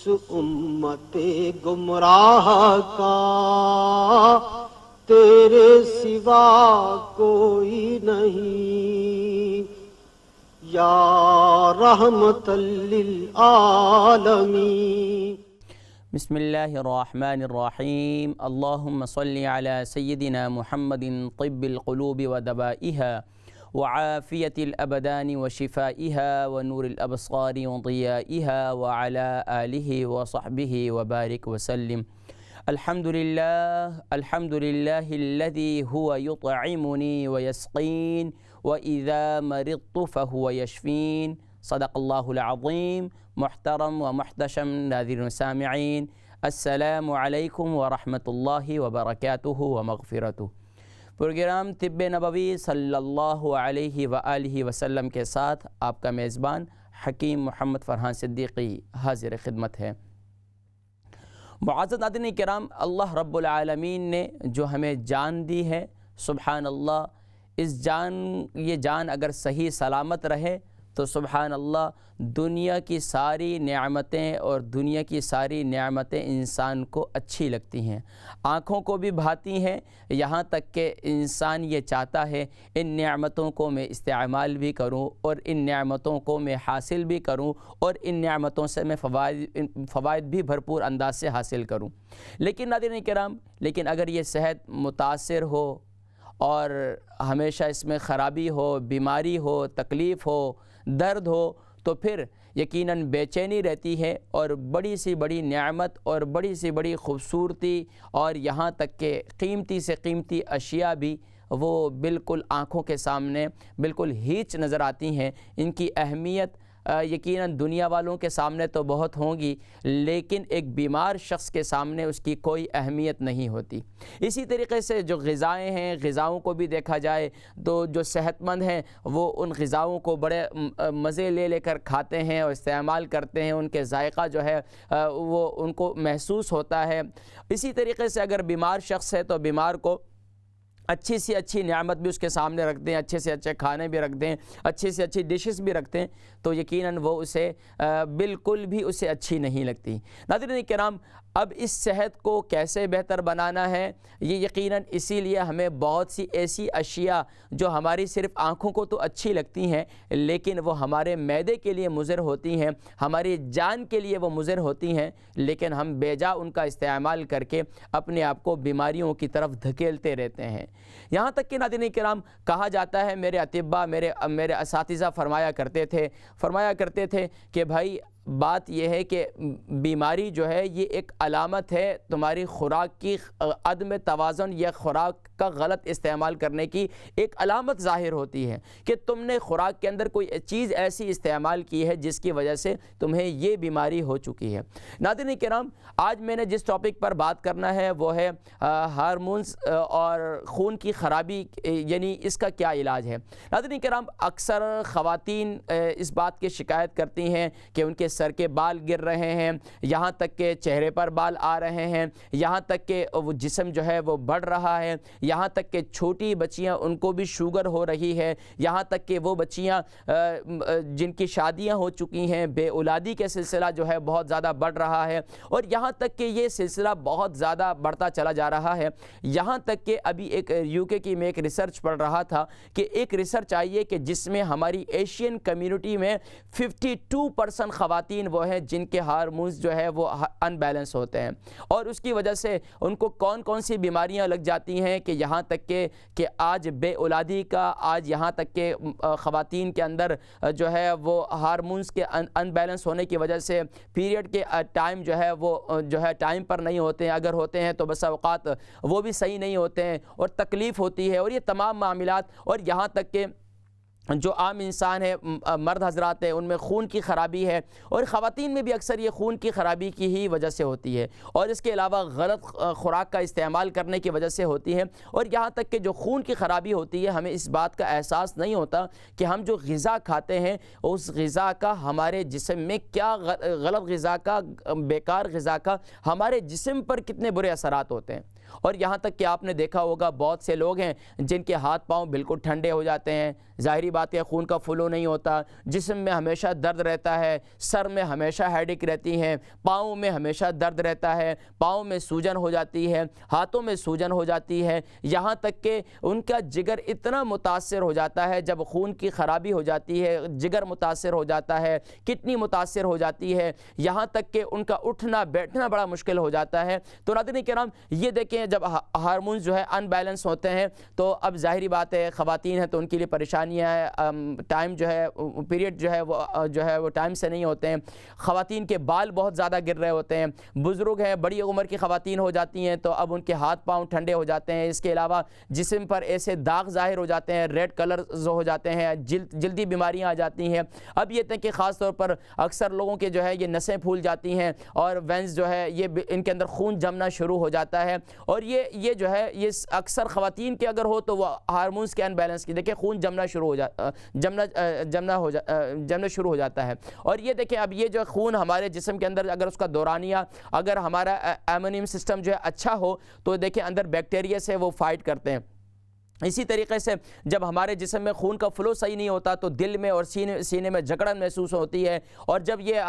امت گمراہ کا تیرے سوا کوئی نہیں، یا رحمت للعالمین۔ بسم اللہ الرحمن الرحیم۔ اللہم صلی علی سیدنا محمد طب القلوب ودوائها وعافیت الابدان وشفائها ونور الابصار وضیائها وعلى آلہ وصحبہ وبارک وسلم۔ الحمد للہ الذی هو یطعمنی ویسقین وإذا مرضت فهو یشفین۔ صدق اللہ العظیم۔ محترم و محتشم ناظرین و سامعین، السلام علیکم ورحمۃ اللہ وبرکاتہ ومغفرتہ۔ پروگرام طب نبوی صلی اللہ علیہ وآلہ وسلم کے ساتھ آپ کا میزبان حکیم محمد فرحان صدیقی حاضر خدمت ہے۔ معزز ناظرین کرام، اللہ رب العالمین نے جو ہمیں جان دی ہے، سبحان اللہ، یہ جان اگر صحیح سلامت رہے تو سبحان اللہ دنیا کی ساری نعمتیں اور دنیا کی ساری نعمتیں انسان کو اچھی لگتی ہیں، آنکھوں کو بھی بھاتی ہیں، یہاں تک کہ انسان یہ چاہتا ہے ان نعمتوں کو میں استعمال بھی کروں اور ان نعمتوں کو میں حاصل بھی کروں اور ان نعمتوں سے میں فوائد بھی بھرپور انداز سے حاصل کروں۔ لیکن ناظرین کرام، اگر یہ صحت متاثر ہو اور ہمیشہ اس میں خرابی ہو، بیماری ہو، تکلیف ہو، درد ہو، تو پھر یقیناً بے چینی رہتی ہے اور بڑی سی بڑی نعمت اور بڑی سی بڑی خوبصورتی اور یہاں تک کہ قیمتی سے قیمتی اشیاء بھی وہ بالکل آنکھوں کے سامنے بالکل ہیچ نظر آتی ہیں۔ ان کی اہمیت یقیناً دنیا والوں کے سامنے تو بہت ہوں گی، لیکن ایک بیمار شخص کے سامنے اس کی کوئی اہمیت نہیں ہوتی۔ اسی طریقے سے جو غذائیں ہیں، غذاؤں کو بھی دیکھا جائے تو جو صحت مند ہیں وہ ان غذاؤں کو بڑے مزے لے کر کھاتے ہیں اور استعمال کرتے ہیں، ان کے ذائقہ جو ہے وہ ان کو محسوس ہوتا ہے۔ اسی طریقے سے اگر بیمار شخص ہے تو بیمار کو اچھی سے اچھی نعمت بھی اس کے سامنے رکھ دیں، اچھے سے اچھے کھانے بھی رکھ دیں، اچھی سے اچھی ڈشز بھی رکھ دیں تو یقیناً وہ اسے بالکل بھی اسے اچھی نہیں لگتی۔ ناظرین کرام، اب اس صحت کو کیسے بہتر بنانا ہے، یہ یقیناً اسی لیے ہمیں بہت سی ایسی اشیاء جو ہماری صرف آنکھوں کو تو اچھی لگتی ہیں لیکن وہ ہمارے معدے کے لیے مضر ہوتی ہیں، ہماری جان کے لیے وہ مضر ہوتی ہیں، لیکن ہم بے جا ان کا استعمال کر کے اپنے آپ کو بیماریوں کی طرف دھکیلتے رہتے ہیں۔ یہاں تک کہ ناظرین کرام کہا جاتا ہے، میرے اطباء میرے اساتذہ فرمایا کرتے تھے کہ بھائی بات یہ ہے کہ بیماری جو ہے یہ ایک علامت ہے تمہاری خوراک کی عدم توازن یا خوراک کا غلط استعمال کرنے کی ایک علامت ظاہر ہوتی ہے کہ تم نے خوراک کے اندر کوئی چیز ایسی استعمال کی ہے جس کی وجہ سے تمہیں یہ بیماری ہو چکی ہے۔ ناظرین کرام، آج میں نے جس ٹاپک پر بات کرنا ہے وہ ہے ہارمونز اور خون کی خرابی، یعنی اس کا کیا علاج ہے۔ ناظرین کرام، اکثر خواتین اس بات کی شکایت کرتی ہیں کہ ان کے سر کے بال گر رہے ہیں، یہاں تک کہ چہرے پر بال آ رہے ہیں، یہاں تک کہ وہ جسم جو ہے وہ بڑھ رہا ہے، یہاں تک کہ چھوٹی بچیاں ان کو بھی شوگر ہو رہی ہے، یہاں تک کہ وہ بچیاں جن کی شادیاں ہو چکی ہیں، بے اولادی کے سلسلہ جو ہے بہت زیادہ بڑھ رہا ہے، اور یہاں تک کہ یہ سلسلہ بہت زیادہ بڑھتا چلا جا رہا ہے۔ یہاں تک کہ ابھی ایک UK کی میں ایک ریسرچ پڑھ رہا تھا کہ ایک ریسرچ آئی ہے کہ جس میں ہماری ایشین کمیونٹی میں 52% خواتین وہ ہیں جن کے ہارمونز جو ہے وہ ان بیلنس ہوتے ہیں، اور اس کی وجہ سے ان کو کون سی بیماریاں لگ جاتی ہیں کہ یہاں تک کہ آج بے اولادی کا، آج یہاں تک کہ خواتین کے اندر جو ہے وہ ہارمونز کے ان بیلنس ہونے کی وجہ سے پیریڈ کے ٹائم جو ہے وہ جو ہے ٹائم پر نہیں ہوتے ہیں، اگر ہوتے ہیں تو بس اوقات وہ بھی صحیح نہیں ہوتے ہیں اور تکلیف ہوتی ہے، اور یہ تمام معاملات، اور یہاں تک کہ جو عام انسان ہے، مرد حضرات ہیں، ان میں خون کی خرابی ہے، اور خواتین میں بھی اکثر یہ خون کی خرابی کی ہی وجہ سے ہوتی ہے، اور اس کے علاوہ غلط خوراک کا استعمال کرنے کی وجہ سے ہوتی ہے، اور یہاں تک کہ جو خون کی خرابی ہوتی ہے ہمیں اس بات کا احساس نہیں ہوتا کہ ہم جو غذا کھاتے ہیں اس غذا کا ہمارے جسم میں کیا غلط غذا کا، بیکار غذا کا ہمارے جسم پر کتنے برے اثرات ہوتے ہیں۔ اور یہاں تک کہ آپ نے دیکھا ہوگا بہت سے لوگ ہیں جن کے ہاتھ پاؤں بالکل ٹھنڈے ہو جاتے ہیں، ظاہری بات ہے خون کا فلو نہیں ہوتا، جسم میں ہمیشہ درد رہتا ہے، سر میں ہمیشہ ہیڈیک رہتی ہے، پاؤں میں ہمیشہ درد رہتا ہے، پاؤں میں سوجن ہو جاتی ہے، ہاتھوں میں سوجن ہو جاتی ہے، یہاں تک کہ ان کا جگر اتنا متاثر ہو جاتا ہے، جب خون کی خرابی ہو جاتی ہے جگر متاثر ہو جاتا ہے، کڈنی متاثر ہو جاتی ہے، یہاں تک کہ ان کا اٹھنا بیٹھنا بڑا مشکل ہو جاتا ہے۔ تو ناظرین کرام یہ دیکھیں جب ہارمونز جو ہے ان بیلنس ہوتے ہیں تو اب ظاہری بات ہے خواتین ہیں تو ان کے لیے پریشانیاں ہیں، ٹائم جو ہے پیریڈ جو ہے وہ ٹائم سے نہیں ہوتے ہیں، خواتین کے بال بہت زیادہ گر رہے ہوتے ہیں، بزرگ ہیں بڑی عمر کی خواتین ہو جاتی ہیں تو اب ان کے ہاتھ پاؤں ٹھنڈے ہو جاتے ہیں، اس کے علاوہ جسم پر ایسے داغ ظاہر ہو جاتے ہیں، ریڈ کلرز ہو جاتے ہیں، جلدی بیماریاں آ جاتی ہیں۔ اب یہ تھے کہ خاص طور پر اکثر لوگوں کے جو ہے یہ نسیں پھول جاتی ہیں اور وینز جو ہے یہ ان کے اندر خون جمنا شروع ہو جاتا ہے، اور یہ جو ہے یہ اکثر خواتین کے اگر ہو تو وہ ہارمونز کے ان بیلنس کی دیکھیں خون جمنا شروع ہو جاتا ہے۔ اور یہ دیکھیں اب یہ جو خون ہمارے جسم کے اندر اگر اس کا دورانیہ اگر ہمارا ایمونیم سسٹم جو ہے اچھا ہو تو دیکھیں اندر بیکٹیریا سے وہ فائٹ کرتے ہیں۔ اسی طریقے سے جب ہمارے جسم میں خون کا فلو صحیح نہیں ہوتا تو دل میں اور سینے میں جکڑن محسوس ہوتی ہے، اور جب یہ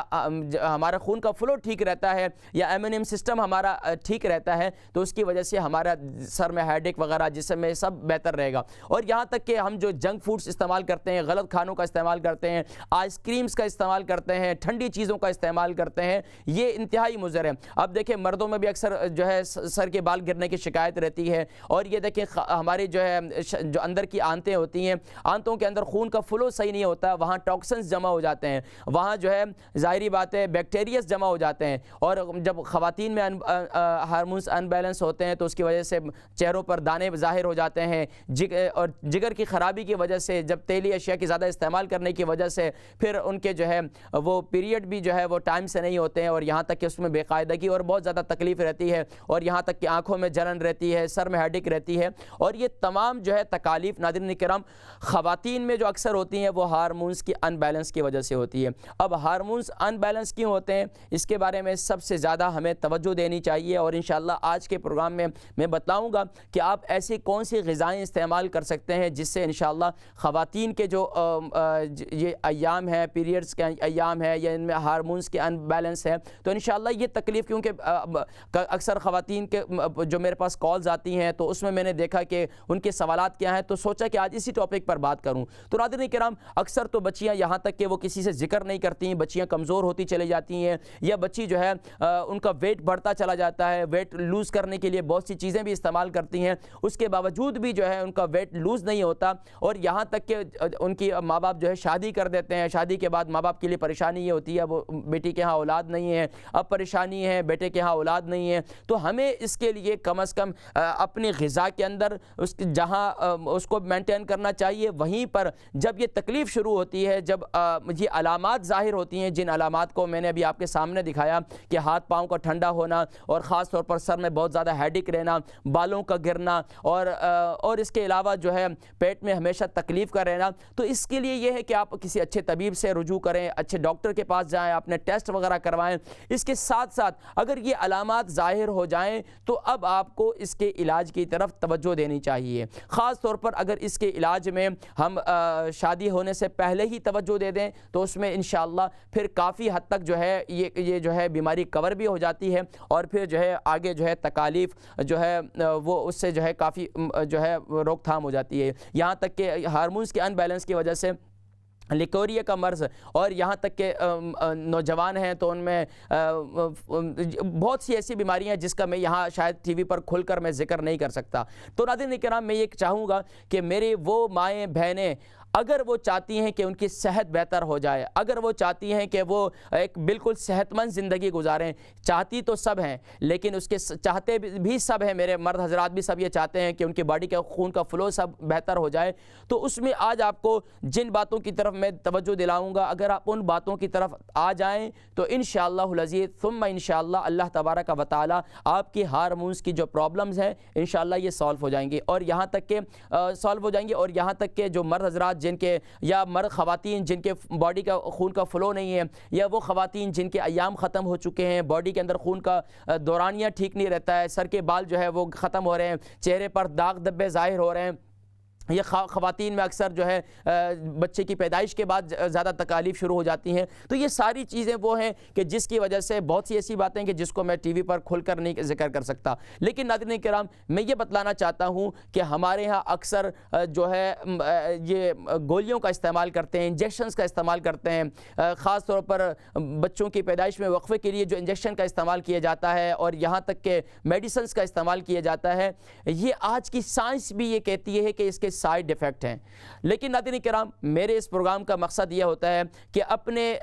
ہمارا خون کا فلو ٹھیک رہتا ہے یا ایمونیم سسٹم ہمارا ٹھیک رہتا ہے تو اس کی وجہ سے ہمارا سر میں ہیڈیک وغیرہ جسم میں سب بہتر رہے گا۔ اور یہاں تک کہ ہم جو جنک فوڈز استعمال کرتے ہیں، غلط کھانوں کا استعمال کرتے ہیں، آئس کریمز کا استعمال کرتے ہیں، ٹھنڈی چیزوں کا استعمال کرتے ہیں، یہ انتہائی مضر ہے۔ اب دیکھیں مردوں میں بھی اکثر جو ہے سر کے بال گرنے کی شکایت رہتی ہے، اور یہ دیکھیں ہماری جو ہے جو اندر کی آنتیں ہوتی ہیں، آنتوں کے اندر خون کا فلو صحیح نہیں ہوتا، وہاں ٹاکسنز جمع ہو جاتے ہیں، وہاں جو ہے ظاہری بات ہے بیکٹیریاز جمع ہو جاتے ہیں، اور جب خواتین میں ہارمونز ان بیلنس ہوتے ہیں تو اس کی وجہ سے چہروں پر دانے ظاہر ہو جاتے ہیں، اور جگر کی خرابی کی وجہ سے جب تیلی اشیاء کی زیادہ استعمال کرنے کی وجہ سے پھر ان کے جو ہے وہ پیریڈ بھی جو ہے وہ ٹائم سے نہیں ہوتے ہیں، اور یہاں تک کہ اس میں بے قاعدگی اور بہت زیادہ تکلیف رہتی ہے، اور یہاں تک کہ آنکھوں میں جلن رہتی ہے، سر میں ہیڈیک رہتی ہے، اور یہ تمام جو ہے تکالیف ناظرین کرام خواتین میں جو اکثر ہوتی ہیں وہ ہارمونز کی ان بیلنس کی وجہ سے ہوتی ہے۔ اب ہارمونز ان بیلنس کیوں ہوتے ہیں اس کے بارے میں سب سے زیادہ ہمیں توجہ دینی چاہیے، اور انشاءاللہ آج کے پروگرام میں میں بتاؤں گا کہ آپ ایسی کون سی غذائیں استعمال کر سکتے ہیں جس سے انشاءاللہ خواتین کے جو یہ ایام ہیں پیریڈز کے ایام ہیں یا ان میں ہارمونز کے ان بیلنس ہے تو انشاءاللہ یہ تکلیف، کیونکہ اکثر خواتین کے جو میرے پاس کالز آتی ہیں تو اس میں نے دیکھا کہ ان کے سوالات کیا ہیں، تو سوچا کہ آج اسی ٹاپک پر بات کروں۔ تو ناظرین کرام اکثر تو بچیاں یہاں تک کہ وہ کسی سے ذکر نہیں کرتی ہیں، بچیاں کمزور ہوتی چلی جاتی ہیں، یا بچی جو ہے ان کا ویٹ بڑھتا چلا جاتا ہے، ویٹ لوز کرنے کے لیے بہت سی چیزیں بھی استعمال کرتی ہیں، اس کے باوجود بھی جو ہے ان کا ویٹ لوز نہیں ہوتا، اور یہاں تک کہ ان کی ماں باپ جو ہے شادی کر دیتے ہیں، شادی کے بعد ماں باپ کے لیے پریشانی یہ ہوتی ہے وہ بیٹی کے ہاں اولاد نہیں ہے، اب پریشانی ہے بیٹے کے ہاں اولاد نہیں ہے، تو ہمیں اس کے لیے کم از کم اپنی غذا کے اندر جہاں اس کو مینٹین کرنا چاہیے، وہیں پر جب یہ تکلیف شروع ہوتی ہے، جب یہ علامات ظاہر ہوتی ہیں، جن علامات کو میں نے ابھی آپ کے سامنے دکھایا کہ ہاتھ پاؤں کا ٹھنڈا ہونا، اور خاص طور پر سر میں بہت زیادہ ہیڈیک رہنا، بالوں کا گرنا، اور اس کے علاوہ جو ہے پیٹ میں ہمیشہ تکلیف کا رہنا، تو اس کے لیے یہ ہے کہ آپ کسی اچھے طبیب سے رجوع کریں، اچھے ڈاکٹر کے پاس جائیں، اپنے ٹیسٹ وغیرہ کروائیں۔ اس کے ساتھ ساتھ اگر یہ علامات ظاہر ہو جائیں تو اب آپ کو اس کے علاج کی طرف توجہ دینی چاہیے، خاص طور پر اگر اس کے علاج میں ہم شادی ہونے سے پہلے ہی توجہ دے دیں تو اس میں انشاءاللہ پھر کافی حد تک جو ہے یہ جو ہے بیماری کور بھی ہو جاتی ہے، اور پھر جو ہے آگے جو ہے تکالیف جو ہے وہ اس سے جو ہے کافی جو ہے روک تھام ہو جاتی ہے، یہاں تک کہ ہارمونز کے ان بیلنس کی وجہ سے لیکوریا کا مرض، اور یہاں تک کہ نوجوان ہیں تو ان میں بہت سی ایسی بیماریاں ہیں جس کا میں یہاں شاید ٹی وی پر کھل کر میں ذکر نہیں کر سکتا۔ تو ناظرین کرام میں یہ چاہوں گا کہ میرے وہ مائیں بہنیں اگر وہ چاہتی ہیں کہ ان کی صحت بہتر ہو جائے، اگر وہ چاہتی ہیں کہ وہ ایک بالکل صحت مند زندگی گزاریں، چاہتی تو سب ہیں لیکن اس کے چاہتے بھی سب ہیں، میرے مرد حضرات بھی سب یہ چاہتے ہیں کہ ان کی باڈی کا خون کا فلو سب بہتر ہو جائے، تو اس میں آج آپ کو جن باتوں کی طرف میں توجہ دلاؤں گا اگر آپ ان باتوں کی طرف آ جائیں تو انشاءاللہ العزیز ثم انشاءاللہ اللہ تبارک و تعالی آپ کی ہارمونز کی جو پرابلمز ہیں انشاءاللہ یہ سالو ہو جائیں گے، اور یہاں تک کہ جو مرد حضرات جن کے یا مرد خواتین جن کے باڈی کا خون کا فلو نہیں ہے، یا وہ خواتین جن کے ایام ختم ہو چکے ہیں، باڈی کے اندر خون کا دورانیہ ٹھیک نہیں رہتا ہے، سر کے بال جو ہے وہ ختم ہو رہے ہیں، چہرے پر داغ دھبے ظاہر ہو رہے ہیں، یہ خواتین میں اکثر جو ہے بچے کی پیدائش کے بعد زیادہ تکالیف شروع ہو جاتی ہیں۔ تو یہ ساری چیزیں وہ ہیں کہ جس کی وجہ سے بہت سی ایسی باتیں کہ جس کو میں ٹی وی پر کھل کر نہیں ذکر کر سکتا، لیکن ناظرین کرام میں یہ بتلانا چاہتا ہوں کہ ہمارے ہاں اکثر جو ہے یہ گولیوں کا استعمال کرتے ہیں، انجیکشنز کا استعمال کرتے ہیں، خاص طور پر بچوں کی پیدائش میں وقفے کے لیے جو انجیکشن کا استعمال کیا جاتا ہے، اور یہاں تک کہ میڈیسنز کا استعمال کیا جاتا ہے، یہ آج کی سائنس بھی یہ کہتی ہے کہ اس کے سائیڈ ایفیکٹ ہیں۔ لیکن ناظرین کرام میرے اس پروگرام کا مقصد یہ ہوتا ہے کہ اپنے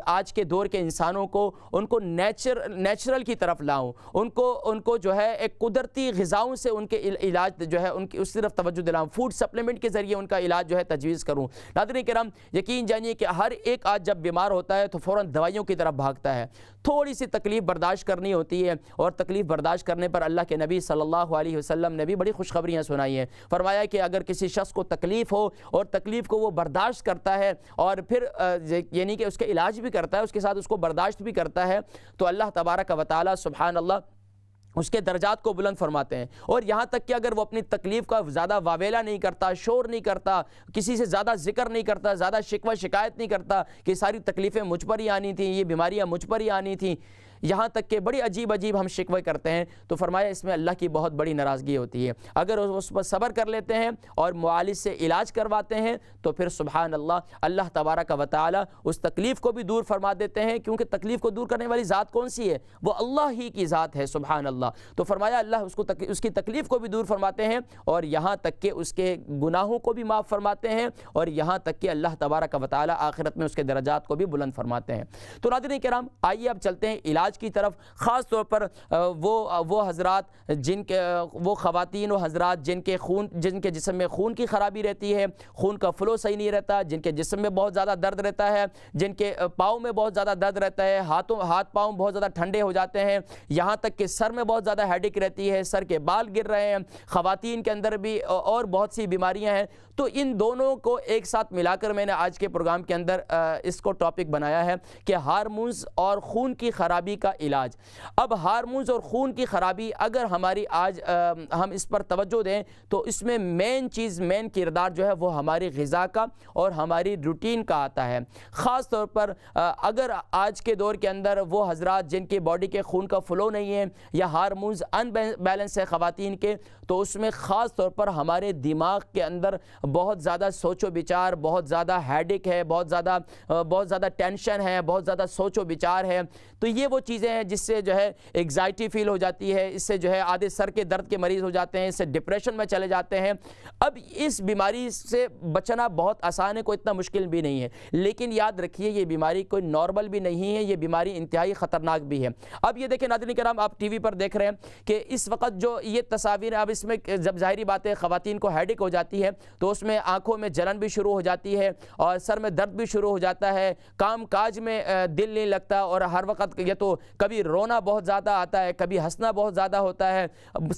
آج کے دور کے انسانوں کو ان کو نیچرل کی طرف لاؤں، ان کو جو ہے ایک قدرتی غذاؤں سے ان کے علاج جو ہے ان کی اس طرف توجہ دلاؤں، فوڈ سپلیمنٹ کے ذریعے ان کا علاج جو ہے تجویز کروں۔ ناظرین کرام یقین جانیے کہ ہر ایک آج جب بیمار ہوتا ہے تو فوراً دوائیوں کی طرف بھاگتا ہے، تھوڑی سی تکلیف برداشت کرنی ہوتی ہے، اور تکلیف برداشت کرنے پر اللہ کے نبی صلی اللہ علیہ وسلم نے بھی بڑی خوشخبریاں سنائی ہیں۔ فرمایا کہ اگر کسی شخص کو تکلیف ہو اور تکلیف کو وہ برداشت کرتا ہے اور پھر یعنی کہ اس کا علاج بھی کرتا ہے، اس کے ساتھ اس کو برداشت بھی کرتا ہے، تو اللہ تبارک و تعالی سبحان اللہ اس کے درجات کو بلند فرماتے ہیں۔ اور یہاں تک کہ اگر وہ اپنی تکلیف کا زیادہ واویلا نہیں کرتا، شور نہیں کرتا، کسی سے زیادہ ذکر نہیں کرتا، زیادہ شکوہ شکایت نہیں کرتا کہ ساری تکلیفیں مجھ پر ہی آنی تھیں، یہ بیماریاں مجھ پر ہی آنی تھیں، یہاں تک کہ بڑی عجیب ہم شکوے کرتے ہیں، تو فرمایا اس میں اللہ کی بہت بڑی ناراضگی ہوتی ہے۔ اگر اس پر صبر کر لیتے ہیں اور معالج سے علاج کرواتے ہیں تو پھر سبحان اللہ تبارک و تعالی اس تکلیف کو بھی دور فرما دیتے ہیں، کیونکہ تکلیف کو دور کرنے والی ذات کون سی ہے؟ وہ اللہ ہی کی ذات ہے سبحان اللہ۔ تو فرمایا اللہ اس کی تکلیف کو بھی دور فرماتے ہیں، اور یہاں تک کہ اس کے گناہوں کو بھی معاف فرماتے ہیں، اور یہاں تک کہ اللہ تبارک و تعالی آخرت میں اس کے درجات کو بھی بلند فرماتے ہیں۔ تو ناظرین کرام آئیے اب چلتے ہیں علاج کی طرف، خاص طور پر وہ حضرات وہ خواتین و حضرات جن کے جسم میں خون کی خرابی رہتی ہے، خون کا فلو صحیح نہیں رہتا، جن کے جسم میں بہت زیادہ درد رہتا ہے، جن کے پاؤں میں بہت زیادہ درد رہتا ہے، ہاتھ پاؤں بہت زیادہ ٹھنڈے ہو جاتے ہیں، یہاں تک کہ سر میں بہت زیادہ ہیڈک رہتی ہے، سر کے بال گر رہے ہیں، خواتین کے اندر بھی اور بہت سی بیماریاں ہیں، تو ان دونوں کو ایک ساتھ ملا کر میں نے آج کے پروگرام کے اندر اس کو ٹاپک بنایا ہے کہ ہارمونز اور خون کی خرابی کا علاج۔ اب ہارمونز اور خون کی خرابی اگر ہماری آج ہم اس پر توجہ دیں تو اس میں مین کردار جو ہے وہ ہماری غذا کا اور ہماری روٹین کا آتا ہے۔ خاص طور پر اگر آج کے دور کے اندر وہ حضرات جن کی باڈی کے خون کا فلو نہیں ہے یا ہارمونز ان بیلنس ہے خواتین کے، تو اس میں خاص طور پر ہمارے دماغ کے اندر بہت زیادہ سوچ و بچار، بہت زیادہ ہیڈک ہے، بہت زیادہ ٹینشن ہے، بہت زیادہ سوچ و بچار ہے۔ تو یہ وہ چیزیں ہیں جس سے جو ہے ایگزائٹی فیل ہو جاتی ہے، اس سے جو ہے آدھے سر کے درد کے مریض ہو جاتے ہیں، اس سے ڈپریشن میں چلے جاتے ہیں۔ اب اس بیماری سے بچنا بہت آسان ہے، کوئی اتنا مشکل بھی نہیں ہے، لیکن یاد رکھیے یہ بیماری کوئی نارمل بھی نہیں ہے، یہ بیماری انتہائی خطرناک بھی ہے۔ اب یہ دیکھیں ناظرین کرام، آپ ٹی وی پر دیکھ رہے ہیں کہ اس وقت جو یہ تصاویر، اب اس میں جب ظاہری بات ہے خواتین کو ہیڈک ہو جاتی ہے تو اس میں آنکھوں میں جلن بھی شروع ہو جاتی ہے اور سر میں درد بھی شروع ہو جاتا ہے، کام کاج میں دل نہیں لگتا، اور ہر وقت یہ تو کبھی رونا بہت زیادہ آتا ہے، کبھی ہنسنا بہت زیادہ ہوتا ہے،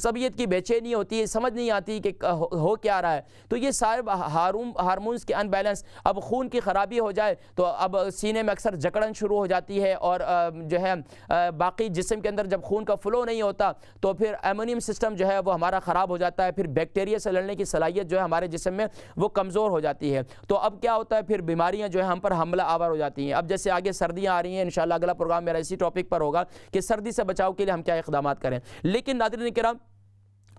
طبیعت کی بے چینی ہوتی ہے، سمجھ نہیں آتی کہ ہو کیا رہا ہے۔ تو یہ سارے ہارمونز کے ان بیلنس، اب خون کی خرابی ہو جائے تو اب سینے میں اکثر جکڑن شروع ہو جاتی ہے، اور جو ہے باقی جسم کے اندر جب خون کا فلو نہیں ہوتا تو پھر ایمونیم سسٹم جو ہے وہ ہمارا خراب ہو جاتا ہے، پھر بیکٹیریا سے لڑنے کی صلاحیت جو ہے ہمارے جسم میں وہ کمزور ہو جاتی ہے۔ تو اب کیا ہوتا ہے، پھر بیماریاں جو ہے ہم پر حملہ آور ہو جاتی ہیں۔ اب جیسے آگے سردیاں آ رہی ہیں، انشاءاللہ اگلا پروگرام میرا اسی ٹاپک پر ہوگا کہ سردی سے بچاؤ کے لیے ہم کیا اقدامات کریں۔ لیکن ناظرین کرام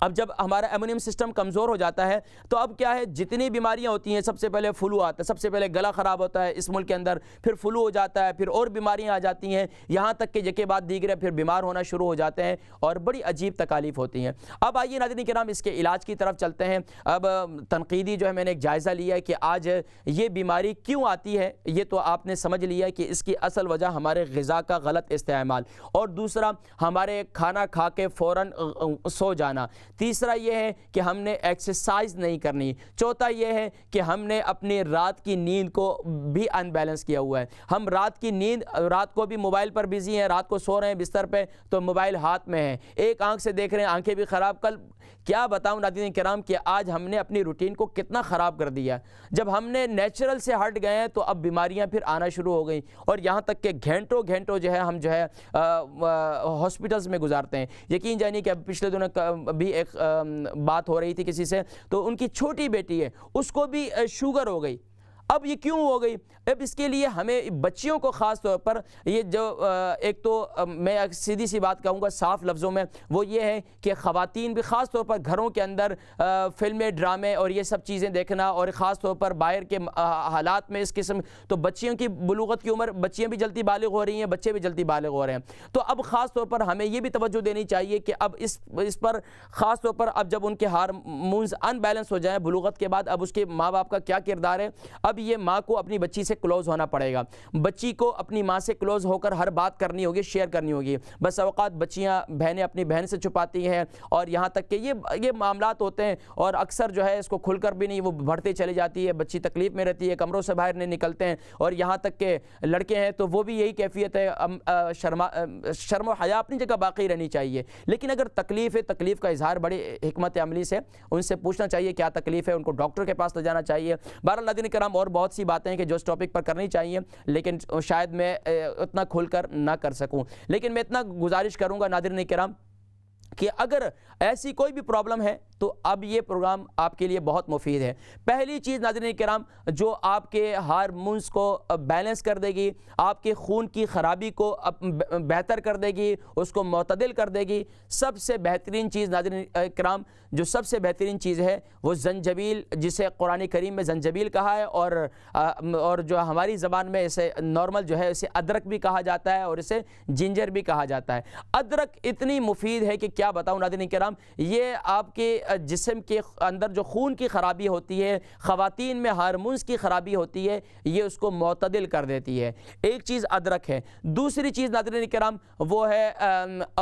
اب جب ہمارا ایمونیم سسٹم کمزور ہو جاتا ہے تو اب کیا ہے، جتنی بیماریاں ہوتی ہیں، سب سے پہلے فلو آتا ہے، سب سے پہلے گلا خراب ہوتا ہے اس ملک کے اندر، پھر فلو ہو جاتا ہے، پھر اور بیماریاں آ جاتی ہیں، یہاں تک کہ یکے بعد دیگرے پھر بیمار ہونا شروع ہو جاتے ہیں اور بڑی عجیب تکالیف ہوتی ہیں۔ اب آئیے ناظرین کرام اس کے علاج کی طرف چلتے ہیں۔ اب تنقیدی جو ہے میں نے ایک جائزہ لیا ہے کہ آج یہ بیماری کیوں آتی ہے، یہ تو آپ نے سمجھ لیا ہے کہ اس کی اصل وجہ ہمارے غذا کا غلط استعمال، اور دوسرا ہمارے کھانا کھا کے فوراً سو جانا، تیسرا یہ ہے کہ ہم نے ایکسرسائز نہیں کرنی، چوتھا یہ ہے کہ ہم نے اپنی رات کی نیند کو بھی ان بیلنس کیا ہوا ہے۔ ہم رات کی نیند، رات کو بھی موبائل پر بزی ہیں، رات کو سو رہے ہیں بستر پہ تو موبائل ہاتھ میں ہے، ایک آنکھ سے دیکھ رہے ہیں، آنکھیں بھی خراب۔ کل کیا بتاؤں ناظرین کرام کہ آج ہم نے اپنی روٹین کو کتنا خراب کر دیا۔ جب ہم نے نیچرل سے ہٹ گئے ہیں تو اب بیماریاں پھر آنا شروع ہو گئیں، اور یہاں تک کہ گھنٹوں گھنٹوں جو ہے ہم جو ہے ہاسپٹلز میں گزارتے ہیں۔ یقین جانیے کہ اب پچھلے دنوں بھی ایک بات ہو رہی تھی کسی سے، تو ان کی چھوٹی بیٹی ہے، اس کو بھی شوگر ہو گئی۔ اب یہ کیوں ہو گئی؟ اب اس کے لیے ہمیں بچیوں کو خاص طور پر یہ جو ایک تو میں سیدھی سی بات کہوں گا صاف لفظوں میں، وہ یہ ہے کہ خواتین بھی خاص طور پر گھروں کے اندر فلمیں، ڈرامے اور یہ سب چیزیں دیکھنا، اور خاص طور پر باہر کے حالات میں اس قسم، تو بچیوں کی بلوغت کی عمر، بچیاں بھی جلدی بالغ ہو رہی ہیں، بچے بھی جلدی بالغ ہو رہے ہیں۔ تو اب خاص طور پر ہمیں یہ بھی توجہ دینی چاہیے کہ اب اس پر خاص طور پر اب جب ان کے ہارمونز ان بیلنس ہو جائیں بلوغت کے بعد، اب اس کے ماں باپ کا کیا کردار ہے؟ اب یہ ماں کو اپنی بچی سے کلوز ہونا پڑے گا، بچی کو اپنی ماں سے کلوز ہو کر ہر بات کرنی ہوگی، شیئر کرنی ہوگی۔ بس اوقات بچیاں، بہنیں اپنی بہن سے چھپاتی ہیں، اور یہاں تک کہ یہ معاملات ہوتے ہیں، اور اکثر جو ہے اس کو کھل کر بھی نہیں، وہ بڑھتے چلی جاتی ہے، بچی تکلیف میں رہتی ہے، کمروں سے باہر نہیں نکلتے ہیں، اور یہاں تک کہ لڑکے ہیں تو وہ بھی یہی کیفیت ہے۔ شرم و حیا اپنی جگہ باقی رہنی چاہیے، لیکن اگر تکلیف ہے، تکلیف کا اظہار بڑی حکمت عملی سے ان سے پوچھنا چاہیے کیا تکلیف ہے، ان کو ڈاکٹر کے پاس لے جانا چاہیے۔ بہرحال ناظرین کرام اور بہت سی باتیں ہیں کہ جو اس ٹاپک پر کرنی چاہیے، لیکن شاید میں اتنا کھل کر نہ کر سکوں، لیکن میں اتنا گزارش کروں گا ناظرین کرام کہ اگر ایسی کوئی بھی پرابلم ہے تو اب یہ پروگرام آپ کے لیے بہت مفید ہے۔ پہلی چیز ناظرین کرام جو آپ کے ہارمونز کو بیلنس کر دے گی، آپ کے خون کی خرابی کو بہتر کر دے گی، اس کو معتدل کر دے گی، سب سے بہترین چیز ناظرین کرام، جو سب سے بہترین چیز ہے وہ زنجبیل، جسے قرآن کریم میں زنجبیل کہا ہے، اور جو ہماری زبان میں اسے نارمل جو ہے اسے ادرک بھی کہا جاتا ہے، اور اسے جنجر بھی کہا جاتا ہے۔ ادرک اتنی مفید ہے کہ کیا بتاؤں ناظرین کرام، یہ آپ کے جسم کے اندر جو خون کی خرابی ہوتی ہے، خواتین میں ہارمونز کی خرابی ہوتی ہے، یہ اس کو معتدل کر دیتی ہے۔ ایک چیز ادرک ہے۔ دوسری چیز ناظرین کرام وہ ہے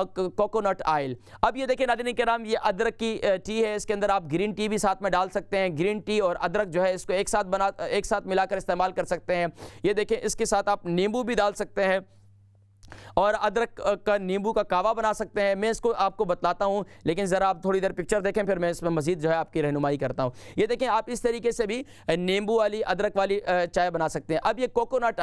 کوکونٹ آئل۔ اب یہ دیکھیں ناظرین کرام، یہ ادرک کی ٹی ہے، اس کے اندر آپ گرین ٹی بھی ساتھ میں ڈال سکتے ہیں، گرین ٹی اور ادرک جو ہے اس کو ایک ساتھ ملا کر استعمال کر سکتے ہیں۔ یہ دیکھیں اس کے ساتھ آپ نیمبو بھی ڈال سکتے ہیں، اور ادرک کا نیمبو کا کعوہ بنا سکتے ہیں۔ میں اس کو آپ کو بتلاتا ہوں، لیکن ذرا آپ تھوڑی دیر پکچر دیکھیں، پھر میں اس میں مزید جو ہے آپ کی رہنمائی کرتا ہوں۔ یہ دیکھیں آپ اس طریقے سے بھی نیمبو والی، ادرک والی چائے بنا سکتے ہیں۔ اب یہ کوکونٹ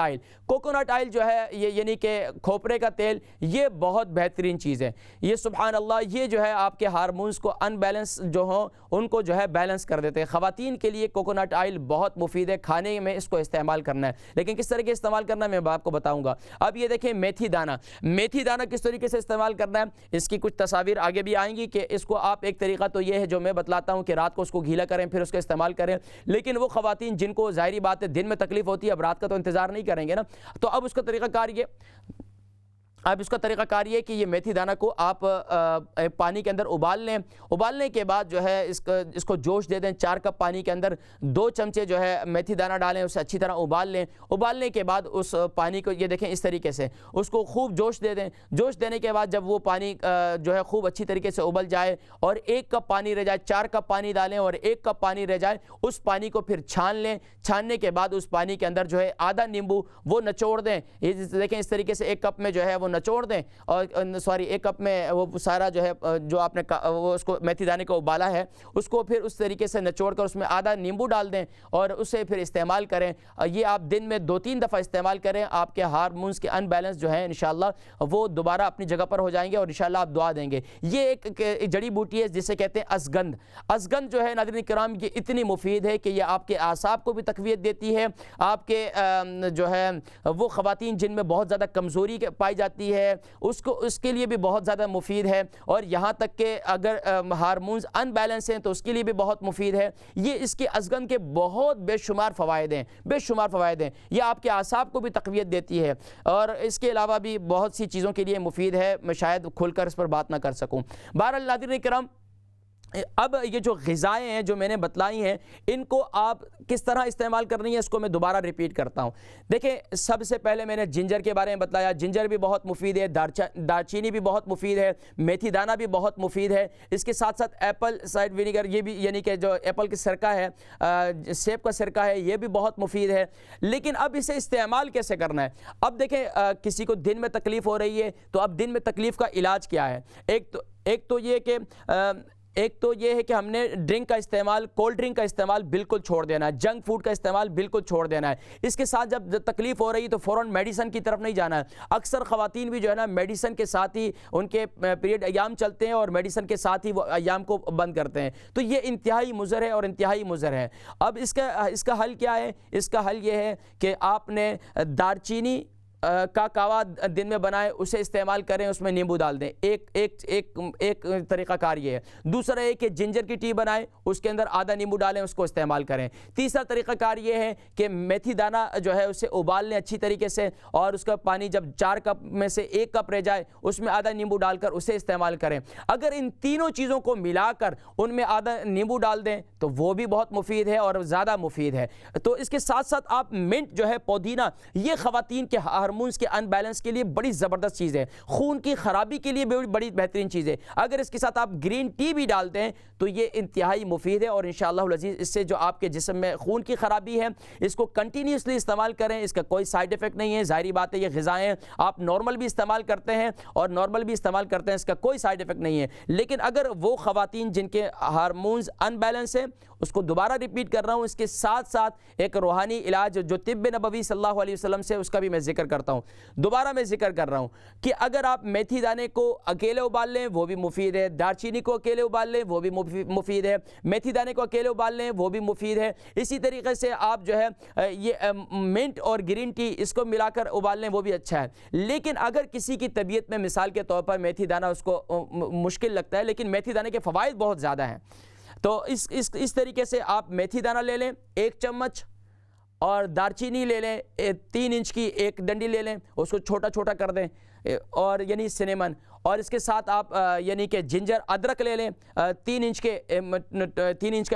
آئل جو ہے، یہ یعنی کہ کھوپرے کا تیل، یہ بہت بہترین چیز ہے۔ یہ سبحان اللہ، یہ جو ہے آپ کے ہارمونز کو ان بیلنس جو ہوں ان کو جو ہے بیلنس کر دیتے ہیں۔ خواتین کے لیے کوکونٹ آئل بہت مفید ہے، کھانے میں اس کو استعمال کرنا ہے، لیکن کس طریقے استعمال کرنا ہے میں آپ کو بتاؤں گا۔ اب یہ دیکھیں میتھی دانہ کس طریقے سے استعمال کرنا ہے، اس کی کچھ تصاویر آگے بھی آئیں گی کہ اس کو آپ، ایک طریقہ تو یہ ہے جو میں بتلاتا ہوں کہ رات کو اس کو گیلا کریں پھر اس کا استعمال کریں، لیکن وہ خواتین جن کو ظاہری بات ہے دن میں تکلیف ہوتی ہے، اب رات کا تو انتظار نہیں کریں گے نا، تو اب اس کا طریقہ کار یہ کہ یہ میتھی دانہ کو آپ پانی کے اندر ابال لیں۔ ابالنے کے بعد جو ہے اس کو جوش دے دیں، 4 کپ پانی کے اندر 2 چمچے جو ہے میتھی دانہ ڈالیں، اسے اچھی طرح ابال لیں۔ ابالنے کے بعد اس پانی کو یہ دیکھیں اس طریقے سے اس کو خوب جوش دے دیں۔ جوش دینے کے بعد جب وہ پانی جو ہے خوب اچھی طریقے سے ابل جائے اور 1 کپ پانی رہ جائے، 4 کپ پانی ڈالیں اور 1 کپ پانی رہ جائے، اس پانی کو پھر چھان لیں۔ چھاننے کے بعد اس پانی کے اندر جو ہے آدھا نیمبو وہ نچوڑ دیں۔ یہ دیکھیں اس طریقے سے 1 کپ میں جو ہے وہ نچوڑ دیں، اور 1 کپ میں وہ سارا جو ہے جو آپ نے وہ اس کو میتھی دانے کو ابالا ہے اس کو پھر اس طریقے سے نچوڑ کر اس میں آدھا نیمبو ڈال دیں اور اسے پھر استعمال کریں۔ یہ آپ دن میں 2-3 دفعہ استعمال کریں، آپ کے ہارمونز کے ان بیلنس جو ہیں انشاءاللہ وہ دوبارہ اپنی جگہ پر ہو جائیں گے، اور انشاءاللہ آپ دعا دیں گے۔ یہ ایک جڑی بوٹی ہے جسے کہتے ہیں ازگند جو ہے ناظرین کرام، یہ اتنی مفید ہے کہ یہ آپ کے اعصاب کو بھی تقویت دیتی ہے۔ آپ کے جو ہے وہ خواتین جن میں بہت زیادہ کمزوری پائی جاتی ہے اس کے لیے بھی بہت زیادہ مفید ہے، اور یہاں تک کہ اگر ہارمونز ان بیلنس ہیں تو اس کے لیے بھی بہت مفید ہے۔ یہ اس کے ازگند کے بہت بے شمار فوائد ہیں۔ یہ آپ کے اعصاب کو بھی تقویت دیتی ہے، اور اس کے علاوہ بھی بہت سی چیزوں کے لیے مفید ہے، میں شاید کھل کر اس پر بات نہ کر سکوں۔ بہرحال ناظرین کرام، اب یہ جو غذائیں ہیں جو میں نے بتلائی ہیں، ان کو آپ کس طرح استعمال کرنی ہے، اس کو میں دوبارہ ریپیٹ کرتا ہوں۔ دیکھیں، سب سے پہلے میں نے جنجر کے بارے میں بتلایا، جنجر بھی بہت مفید ہے، دارچینی بھی بہت مفید ہے، میتھی دانہ بھی بہت مفید ہے، اس کے ساتھ ساتھ ایپل سائڈر ونیگر، یہ بھی یعنی کہ جو ایپل کی سرکہ ہے، سیب کا سرکہ ہے، یہ بھی بہت مفید ہے۔ لیکن اب اسے استعمال کیسے کرنا ہے؟ اب دیکھیں، کسی کو دن میں تکلیف ہو رہی ہے تو اب دن میں تکلیف کا علاج کیا ہے؟ ایک تو یہ ہے کہ ہم نے ڈرنک کا استعمال، کولڈ ڈرنک کا استعمال بالکل چھوڑ دینا ہے، جنک فوڈ کا استعمال بالکل چھوڑ دینا ہے۔ اس کے ساتھ جب تکلیف ہو رہی ہے تو فوراً میڈیسن کی طرف نہیں جانا ہے۔ اکثر خواتین بھی جو ہے نا میڈیسن کے ساتھ ہی ان کے پیریڈ ایام چلتے ہیں اور میڈیسن کے ساتھ ہی وہ ایام کو بند کرتے ہیں، تو یہ انتہائی مضر ہے اور انتہائی مضر ہے۔ اب اس کا حل کیا ہے؟ اس کا حل یہ ہے کہ آپ نے دارچینی کا کہوا دن میں بنائے، اسے استعمال کریں، اس میں نیمبو ڈال دیں، ایک طریقہ کار یہ ہے۔ دوسرا ہے کہ جنجر کی ٹی بنائیں، اس کے اندر آدھا نیمبو ڈالیں، اس کو استعمال کریں۔ تیسرا طریقہ کار یہ ہے کہ میتھی دانہ جو ہے اسے ابال لیں اچھی طریقے سے، اور اس کا پانی جب 4 کپ میں سے 1 کپ رہ جائے اس میں آدھا نیمبو ڈال کر اسے استعمال کریں۔ اگر ان تینوں چیزوں کو ملا کر ان میں آدھا نیمبو ڈال دیں تو وہ بھی بہت مفید ہے اور زیادہ مفید ہے۔ تو اس کے ساتھ ساتھ آپ منٹ جو ہے، پودینہ، یہ خواتین کے ہارمونز کے ان بیلنس کے لیے بڑی زبردست چیز ہے، خون کی خرابی کے لیے بڑی بہترین چیز ہے۔ اگر اس کے ساتھ آپ گرین ٹی بھی ڈالتے ہیں تو یہ انتہائی مفید ہے، اور انشاءاللہ العزیز اس سے جو آپ کے جسم میں خون کی خرابی ہے، اس کو کنٹینیوسلی استعمال کریں، اس کا کوئی سائیڈ ایفیکٹ نہیں ہے۔ ظاہری بات ہے یہ غذائیں آپ نارمل بھی استعمال کرتے ہیں اور نارمل بھی استعمال کرتے ہیں، اس کا کوئی سائیڈ ایفیکٹ نہیں ہے۔ لیکن اگر وہ خواتین جن کے ہارمونز ان بیلنس ہیں، اس کو دوبارہ ریپیٹ کر رہا ہوں، اس کے ساتھ ساتھ ایک روحانی علاج جو طب نبوی صلی اللہ علیہ وسلم سے، اس کا بھی میں ذکر کرتا ہوں۔ دوبارہ میں ذکر کر رہا ہوں کہ اگر آپ میتھی دانے کو اکیلے ابال لیں وہ بھی مفید ہے، دارچینی کو اکیلے ابال لیں وہ بھی مفید ہے، میتھی دانے کو اکیلے ابال لیں وہ بھی مفید ہے۔ اسی طریقے سے آپ جو ہے یہ منٹ اور گرین ٹی، اس کو ملا کر ابال لیں وہ بھی اچھا ہے۔ لیکن اگر کسی کی طبیعت میں مثال کے طور پر میتھی دانہ اس کو مشکل لگتا ہے، لیکن میتھی دانے کے فوائد بہت زیادہ ہیں، تو اس طریقے سے آپ میتھی دانہ لے لیں 1 چمچ، اور دارچینی لے لیں 3 انچ کی ایک ڈنڈی لے لیں، اس کو چھوٹا چھوٹا کر دیں، اور یعنی سنیمن، اور اس کے ساتھ آپ یعنی کہ جنجر، ادرک لے لیں 3 انچ کا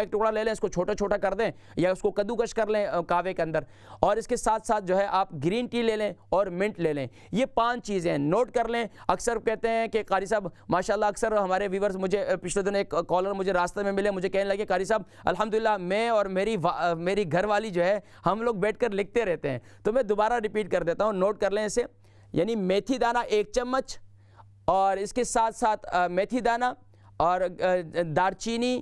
ایک ٹکڑا لے لیں، اس کو چھوٹا چھوٹا کر دیں یا اس کو کدوکش کر لیں کاوے کے اندر، اور اس کے ساتھ ساتھ جو ہے آپ گرین ٹی لے لیں اور منٹ لے لیں۔ یہ 5 چیزیں نوٹ کر لیں۔ اکثر کہتے ہیں کہ قاری صاحب ماشاءاللہ، اکثر ہمارے ویورز، مجھے پچھلے دن ایک کالر مجھے راستے میں ملے، مجھے کہنے لگے قاری صاحب الحمدللہ میں اور میری گھر والی جو ہے ہم لوگ بیٹھ کر لکھتے رہتے ہیں، تو میں دوبارہ ریپیٹ کر دیتا ہوں، نوٹ کر لیں اسے۔ یعنی میتھی دانہ 1 چمچ، اور اس کے ساتھ ساتھ میتھی دانہ اور دارچینی،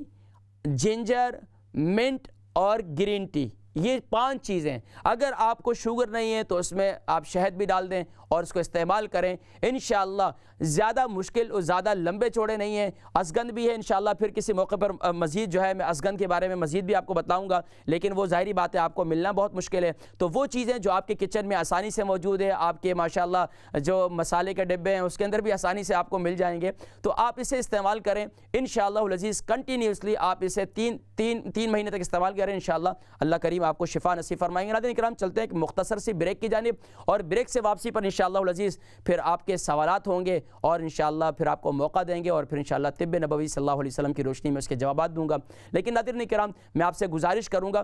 جنجر، منٹ اور گرین ٹی، یہ 5 چیزیں۔ اگر آپ کو شوگر نہیں ہے تو اس میں آپ شہد بھی ڈال دیں اور اس کو استعمال کریں، انشاءاللہ زیادہ مشکل اور زیادہ لمبے چوڑے نہیں ہیں۔ اسگند بھی ہے، انشاءاللہ پھر کسی موقع پر مزید جو ہے میں اسگند کے بارے میں مزید بھی آپ کو بتاؤں گا، لیکن وہ ظاہری بات ہے آپ کو ملنا بہت مشکل ہے۔ تو وہ چیزیں جو آپ کے کچن میں آسانی سے موجود ہے، آپ کے ماشاءاللہ جو مسالے کے ڈبے ہیں اس کے اندر بھی آسانی سے آپ کو مل جائیں گے، تو آپ اسے استعمال کریں انشاءاللہ العزیز۔ کنٹینیوسلی آپ اسے تین مہینے تک استعمال کریں، انشاءاللہ اللہ کریم آپ کو شفا نصیب فرمائیں گے۔ ناظرین کرام، چلتے ہیں ایک مختصر سی بریک کی جانب، اور بریک سے واپسی پر انشاءاللہ العزیز پھر آپ کے سوالات ہوں گے، اور انشاءاللہ پھر آپ کو موقع دیں گے، اور پھر انشاءاللہ طب نبوی صلی اللہ علیہ وسلم کی روشنی میں اس کے جوابات دوں گا۔ لیکن ناظرین کرام، میں آپ سے گزارش کروں گا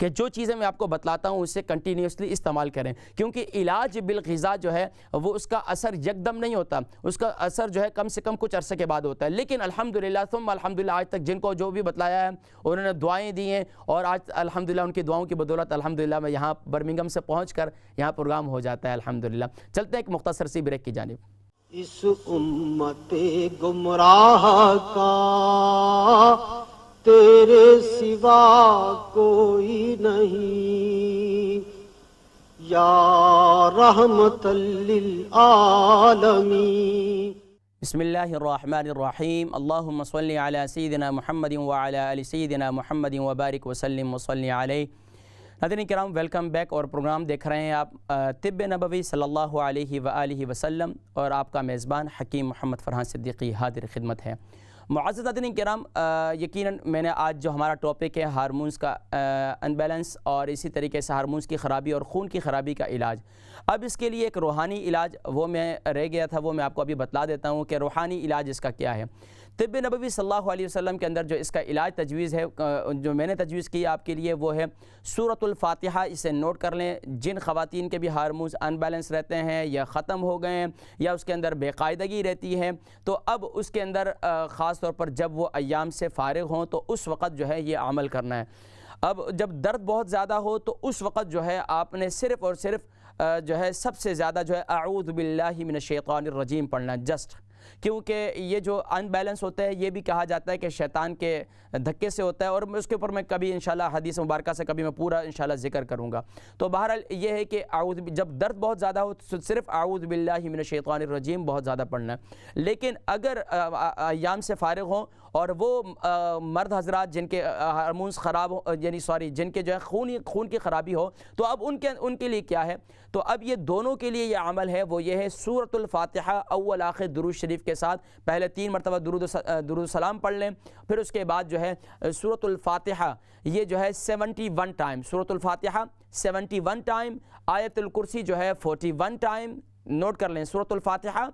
کہ جو چیزیں میں آپ کو بتلاتا ہوں اسے کنٹینیوسلی استعمال کریں، کیونکہ علاج بالغذا جو ہے وہ اس کا اثر یکدم نہیں ہوتا، اس کا اثر جو ہے کم سے کم کچھ عرصے کے بعد ہوتا ہے۔ لیکن الحمدللہ ثم الحمدللہ آج تک جن کو جو بھی بتلایا ہے انہوں نے دعائیں دی ہیں، اور آج الحمدللہ ان کی دعاؤں کی بدولت الحمدللہ میں یہاں برمنگھم سے پہنچ کر یہاں پروگرام ہو جاتا ہے الحمدللہ۔ چلتے ہیں ایک مختصر سی بریک کی جانب۔ اس امت گمراہ کا تیرے سوا کوئی نہیں، یا رحمت للعالمین۔ بسم اللہ الرحمن الرحیم، اللہم صلی علی سیدنا محمد وعلی آل سیدنا محمد وبارک وسلم وصلی علیہ۔ ناظرین کرام، ویلکم بیک، اور پروگرام دیکھ رہے ہیں آپ طب نبوی صلی اللہ علیہ وآلہ وسلم، اور آپ کا میزبان حکیم محمد فرحان صدیقی حاضر خدمت ہے۔ معزز ناظرین کرام، یقیناً میں نے آج جو ہمارا ٹاپک ہے ہارمونز کا ان بیلنس، اور اسی طریقے سے ہارمونز کی خرابی اور خون کی خرابی کا علاج، اب اس کے لیے ایک روحانی علاج وہ میں رہ گیا تھا، وہ میں آپ کو ابھی بتلا دیتا ہوں کہ روحانی علاج اس کا کیا ہے۔ طب نبوی صلی اللہ علیہ وسلم کے اندر جو اس کا علاج تجویز ہے، جو میں نے تجویز کی آپ کے لیے، وہ ہے سورۃ الفاتحہ۔ اسے نوٹ کر لیں۔ جن خواتین کے بھی ہارمونز ان بیلنس رہتے ہیں یا ختم ہو گئے ہیں یا اس کے اندر بے قاعدگی رہتی ہے، تو اب اس کے اندر خاص طور پر جب وہ ایام سے فارغ ہوں تو اس وقت جو ہے یہ عمل کرنا ہے۔ اب جب درد بہت زیادہ ہو تو اس وقت جو ہے آپ نے صرف اور صرف جو ہے سب سے زیادہ جو ہے اعوذ باللہ من الشیطان الرجیم پڑھنا، جسٹ، کیونکہ یہ جو ان بیلنس ہوتا ہے یہ بھی کہا جاتا ہے کہ شیطان کے دھکے سے ہوتا ہے، اور اس کے اوپر میں کبھی انشاءاللہ حدیث مبارکہ سے کبھی میں پورا انشاءاللہ ذکر کروں گا۔ تو بہرحال یہ ہے کہ جب درد بہت زیادہ ہو تو صرف اعوذ باللہ من الشیطان الرجیم بہت زیادہ پڑھنا ہے۔ لیکن اگر ایام سے فارغ ہوں اور وہ مرد حضرات جن کے ہارمونز خراب ہو، یعنی جن کے جو ہے خون کی خرابی ہو، تو اب ان کے لیے کیا ہے؟ تو اب یہ دونوں کے لیے یہ عمل ہے، وہ یہ ہے سورۃ الفاتحہ اول آخر درود شریف کے ساتھ پہلے 3 مرتبہ درود سلام پڑھ لیں، پھر اس کے بعد جو ہے سورۃ الفاتحہ یہ جو ہے 71 ٹائم، سورۃ الفاتحہ 71 ٹائم، آیت الکرسی جو ہے 41 ٹائم، نوٹ کر لیں، سورۃ الفاتحہ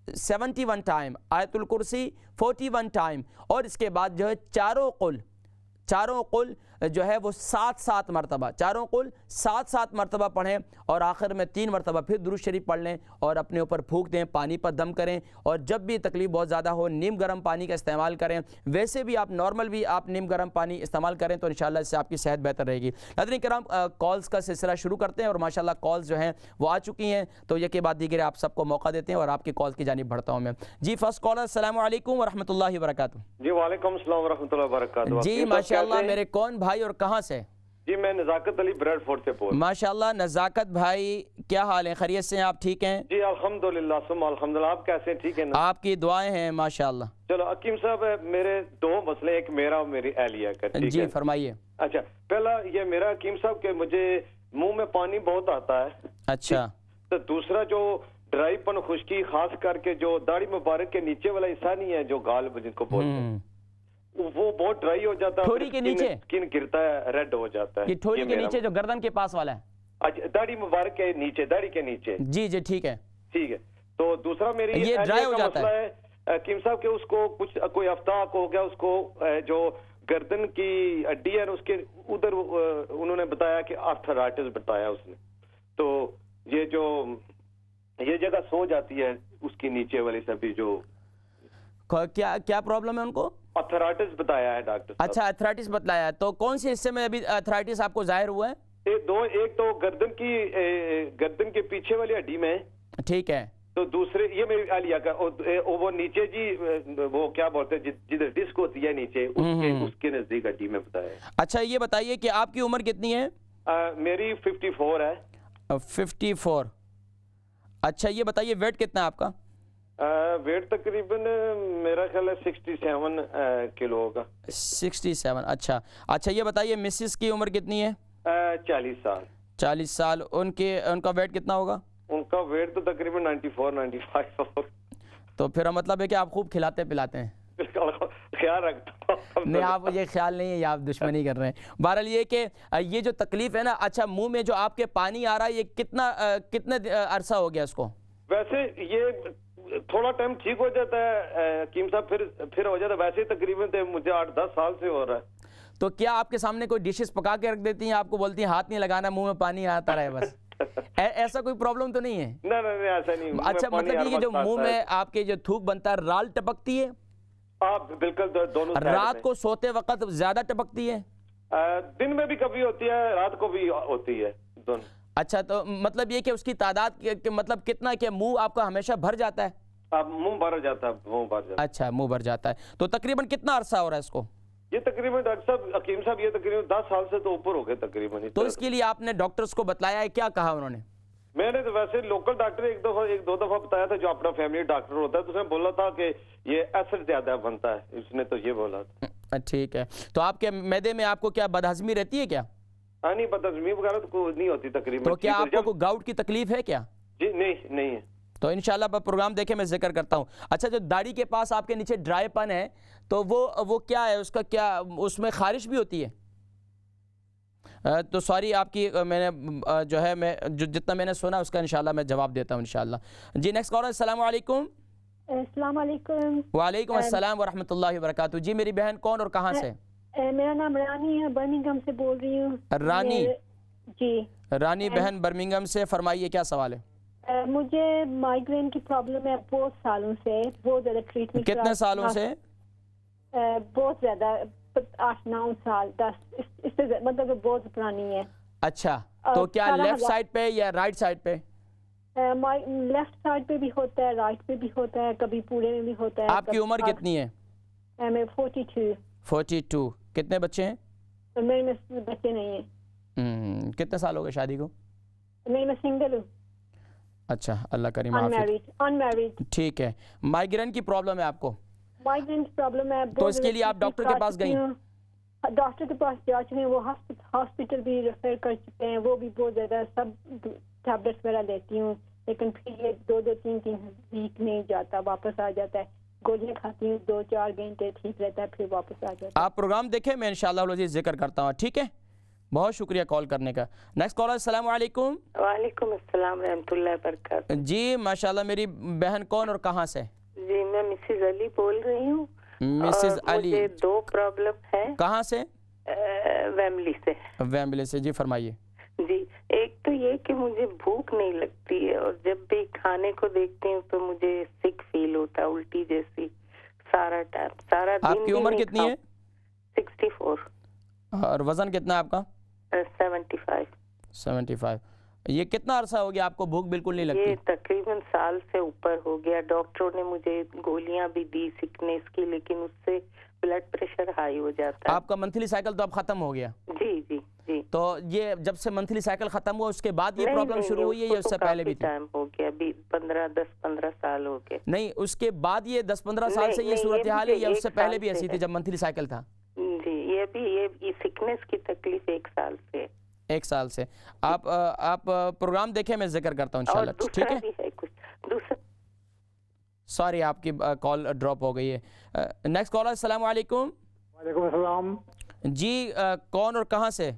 71 ٹائم، آیت الکرسی 41 ٹائم، اور اس کے بعد جو ہے چاروں قل جو ہے وہ 7 مرتبہ، چاروں قل 7 مرتبہ پڑھیں، اور آخر میں 3 مرتبہ پھر درود شریف پڑھ لیں اور اپنے اوپر پھونک دیں، پانی پر دم کریں، اور جب بھی تکلیف بہت زیادہ ہو نیم گرم پانی کا استعمال کریں۔ ویسے بھی آپ نارمل بھی آپ نیم گرم پانی استعمال کریں تو انشاءاللہ اس سے آپ کی صحت بہتر رہے گی۔ ناظرین کرام، کالز کا سلسلہ شروع کرتے ہیں، اور ماشاءاللہ کالز جو ہیں وہ آ چکی ہیں، تو یہ کے بعد دیگر آپ سب کو موقع دیتے ہیں اور آپ کی کالز کی جانب بڑھتا ہوں میں۔ جی فرسٹ کالر، السلام علیکم ورحمۃ اللہ وبرکاتہ۔ جی وعلیکم السلام ورحمۃ اللہ وبرکاتہ۔ جی ماشاءاللہ، میرے کون بھائی اور کہاں سے؟ جی میں نزاکت علی بریڈ فورٹ سے بول۔ ماشاءاللہ نزاکت بھائی، کیا حال ہے؟ خیریت سے ہیں آپ؟ ٹھیک ہیں؟ جی الحمدللہ ثم الحمدللہ، آپ کیسے ہیں؟ ٹھیک ہے نا؟ آپ کی دعائیں ہیں ماشاءاللہ۔ چلو حکیم صاحب، میرے 2 مسئلے، ایک میرا اور میری اہلیہ کا، ٹھیک ہے؟ جی فرمائیے۔ اچھا، پہلا یہ میرا حکیم صاحب کہ مجھے منہ میں پانی بہت آتا ہے۔ اچھا۔ تو دوسرا جو ڈرائی پن، خشکی، خاص کر کے جو داڑھی مبارک کے نیچے والا حصہ نہیں ہے، جو گال جن کو بولتے ہیں، وہ بہت ڈرائی ہو جاتا ہے، ٹھوڑی کے نیچے سکن گرتا ہے، ریڈ ہو جاتا ہے۔ یہ ٹھوڑی کے نیچے جو گردن کے پاس والا ہے؟ اچھا، داڑھی مبارک کے نیچے، داڑھی کے نیچے۔ جی جی ٹھیک ہے ٹھیک ہے۔ تو دوسرا میری یہ ڈرائی ہو جاتا مسئلہ ہے حکیم صاحب کہ اس کو کوئی ہفتہ ہو گیا، اس کو جو گردن کی ہڈی ہے اس کے ادھر انہوں نے بتایا کہ آرتھرائٹس بتایا اس نے، تو یہ جگہ سو جاتی ہے اس کی نیچے والی سبھی، جو کیا پرابلم ہے ان کو؟ آرتھرائٹس بتایا ہے ڈاکٹر صاحب۔ اچھا، آرتھرائٹس بتلایا ہے، تو کون سے حصے میں ابھی آرتھرائٹس آپ کو ظاہر ہوا ہے؟ ایک تو گردن کے پیچھے والی ہڈی میں، ٹھیک ہے، تو دوسرے یہ میری اہلیہ کا، وہ نیچے جی وہ کیا بولتے ہیں جدھر ڈسک ہوتی ہے نیچے، اس کے نزدیک ہڈی میں بتایا۔ اچھا یہ بتائیے کہ آپ کی عمر کتنی ہے؟ میری 54 ہے۔ 54۔ اچھا یہ بتائیے ویٹ کتنا ہے آپ کا؟ ویٹ تقریباً میرا خیال ہے 67 کلو ہوگا۔ 67۔ اچھا یہ بتائیے مسز کی عمر کتنی ہے؟ 40 سال۔ 40 سال۔ ان کا ویٹ کتنا ہوگا؟ ان کا ویٹ تو تقریباً 94-95۔ تو پھر مطلب ہے کہ آپ خوب کھلاتے پلاتے ہیں؟ خیال رکھتا ہوں۔ نہیں، آپ یہ خیال نہیں ہے، یہ آپ دشمنی کر رہے ہیں۔ بہرحال یہ کہ یہ جو تکلیف ہے نا، اچھا منہ میں جو آپ کے پانی آ رہا ہے، یہ کتنا عرصہ ہو گیا اس کو؟ ویسے یہ تھوڑا ٹائم ٹھیک ہو جاتا ہے حکیم صاحب، پھر ہو جاتا ہے، ویسے تقریباً مجھے 8-10 سال سے ہو رہا ہے۔ تو کیا آپ کے سامنے کوئی ڈشز پکا کے رکھ دیتی ہیں، آپ کو بولتی ہیں ہاتھ نہیں لگانا، منہ میں پانی آتا رہے بس؟ ایسا کوئی پرابلم تو نہیں ہے؟ نہیں ایسا نہیں۔ اچھا مطلب یہ کہ جو منہ میں آپ کے جو تھوک بنتا ہے، رال ٹپکتی ہے؟ آپ بالکل دونوں۔ رات کو سوتے وقت زیادہ ٹپکتی ہے؟ دن میں بھی کبھی ہوتی ہے، رات کو بھی ہوتی ہے، دونوں۔ اچھا تو مطلب یہ کہ اس کی تعداد مطلب کتنا کہ منہ آپ کا ہمیشہ بھر جاتا ہے؟ منہ بھر جاتا ہے۔ اچھا منہ بھر جاتا ہے، تو تقریباً کتنا عرصہ ہو رہا ہے اس کو؟ یہ تقریباً ڈاکٹر صاحب، حکیم صاحب یہ تقریباً 10 سال سے تو اوپر ہو گئے تقریباً۔ تو اس کے لیے آپ نے ڈاکٹرز کو بتلایا ہے، کیا کہا انہوں نے؟ میں نے تو ویسے لوکل ڈاکٹر ایک دو دفعہ بتایا تھا، جو اپنا فیملی ڈاکٹر ہوتا ہے، تو اس نے بولا تھا کہ یہ ایسڈ زیادہ بنتا ہے، اس نے تو یہ بولا تھا۔ ٹھیک ہے، تو آپ کے معدے میں آپ کو کیا بدہضمی رہتی ہے کیا؟ نہیں، بدہضمی وغیرہ تو نہیں ہوتی تقریباً۔ تو کیا آپ کو کوئی گاؤٹ کی تکلیف ہے کیا؟ جی نہیں ہے۔ تو انشاءاللہ پروگرام دیکھیں میں ذکر کرتا ہوں۔ اچھا جو داڑھی کے پاس آپ کے نیچے ڈرائی پن ہے، تو وہ کیا ہے، اس کا کیا اس میں خارش بھی ہوتی ہے؟ تو سوری آپ کی میں نے جو ہے میں جتنا میں نے سنا اس کا انشاءاللہ میں جواب دیتا ہوں انشاءاللہ۔ جی نیکسٹ کالر، السلام علیکم۔ السلام علیکم. وعلیکم السلام ورحمۃ اللہ وبرکاتہ. جی میری بہن کون اور کہاں سے؟ میرا نام رانی ہے, برمنگھم سے بول رہی ہوں. رانی؟ جی رانی بہن برمنگھم سے, فرمائیے کیا سوال ہے؟ مجھے مائیگرین کی پرابلم ہے بہت سالوں سے, بہت زیادہ ٹریٹمنٹ. کتنے سالوں سے؟ بہت زیادہ, 8-9 سال, 10, اس سے مطلب بہت پرانی ہے. اچھا, تو کیا لیفٹ سائڈ پہ یا رائٹ سائڈ پہ؟ لیفٹ سائڈ پہ بھی ہوتا ہے, رائٹ پہ بھی ہوتا ہے, کبھی پورے میں بھی ہوتا ہے. آپ کی عمر کتنی ہے؟ میں 42. 42. کتنے بچے ہیں؟ میرے میں بچے نہیں ہیں. کتنے سال ہو گئے شادی کو؟ نہیں, میں سنگل ہوں. اچھا, اللہ کریم. انمیرڈ. ٹھیک ہے. مائیگرین کی پرابلم ہے آپ کو؟ مائیگرین کی پرابلم ہے, تو اس کے لیے آپ ڈاکٹر کے پاس گئیں؟ ڈاکٹر کے پاس جا چکے ہیں, وہ ہاسپٹل بھی ریفر کر چکے ہیں, وہ بھی بہت زیادہ سب ٹیبلٹس وغیرہ لیتی ہوں, لیکن پھر یہ 2-3 ویک نہیں جاتا, واپس آ جاتا ہے. گولیاں کھاتی ہوں, 2-4 گھنٹے ٹھیک رہتا ہے, پھر واپس آ جاتا ہے. آپ پروگرام دیکھیں, میں انشاءاللہ العزیز ذکر کرتا ہوں. ٹھیک ہے, بہت شکریہ کال کرنے کا. Next caller. السلام علیکم. وعلیکم السلام رحمۃ اللہ وبرکاتہ. جی ماشاءاللہ, میری بہن کون اور کہاں سے؟ جی میں مسز علی بول رہی ہوں. مسز علی, مجھے 2 پرابلم ہے. کہاں سے؟ ویمبلی سے. ویمبلی سے, جی فرمائیے. جی, ایک تو یہ کہ مجھے بھوک نہیں لگتی ہے, اور جب بھی کھانے کو دیکھتی ہوں تو مجھے سک فیل ہوتا ہے, الٹی جیسی سارا ٹائم, سارا دن. آپ کی عمر کتنی ہے؟ 64. اور وزن کتنا ہے آپ کا؟ 75. یہ کتنا عرصہ ہو گیا آپ کو بھوک بالکل نہیں لگتی؟ یہ تقریباً سال سے اوپر ہو گیا. ڈاکٹروں نے مجھے گولیاں بھی دی سکنس کی, لیکن اس سے بلڈ پریشر ہائی ہو جاتا ہے. آپ کا منتھلی سائیکل تو اب ختم ہو گیا؟ جی جی جی. تو یہ جب سے منتھلی سائیکل ختم ہوا اس کے بعد یہ پرابلم شروع ہوئی ہے یا اس سے پہلے بھی تھی؟ ٹائم ہو گیا, 10-15 سال ہو گئے. نہیں, اس کے بعد یہ 10-15 سال سے یہ صورتحال ہے یا اس سے پہلے بھی ایسی تھی جب منتھلی سائیکل تھا؟ جی, یہ سکنس کی تکلیف 1 سال سے. 1 سال سے. آپ پروگرام دیکھیں, میں ذکر کرتا ہوں انشاءاللہ. ٹھیک ہے, سوری آپ کی کال ڈراپ ہو گئی ہے. Next caller. السلام علیکم. وعلیکم السلام. جی کون اور کہاں سے؟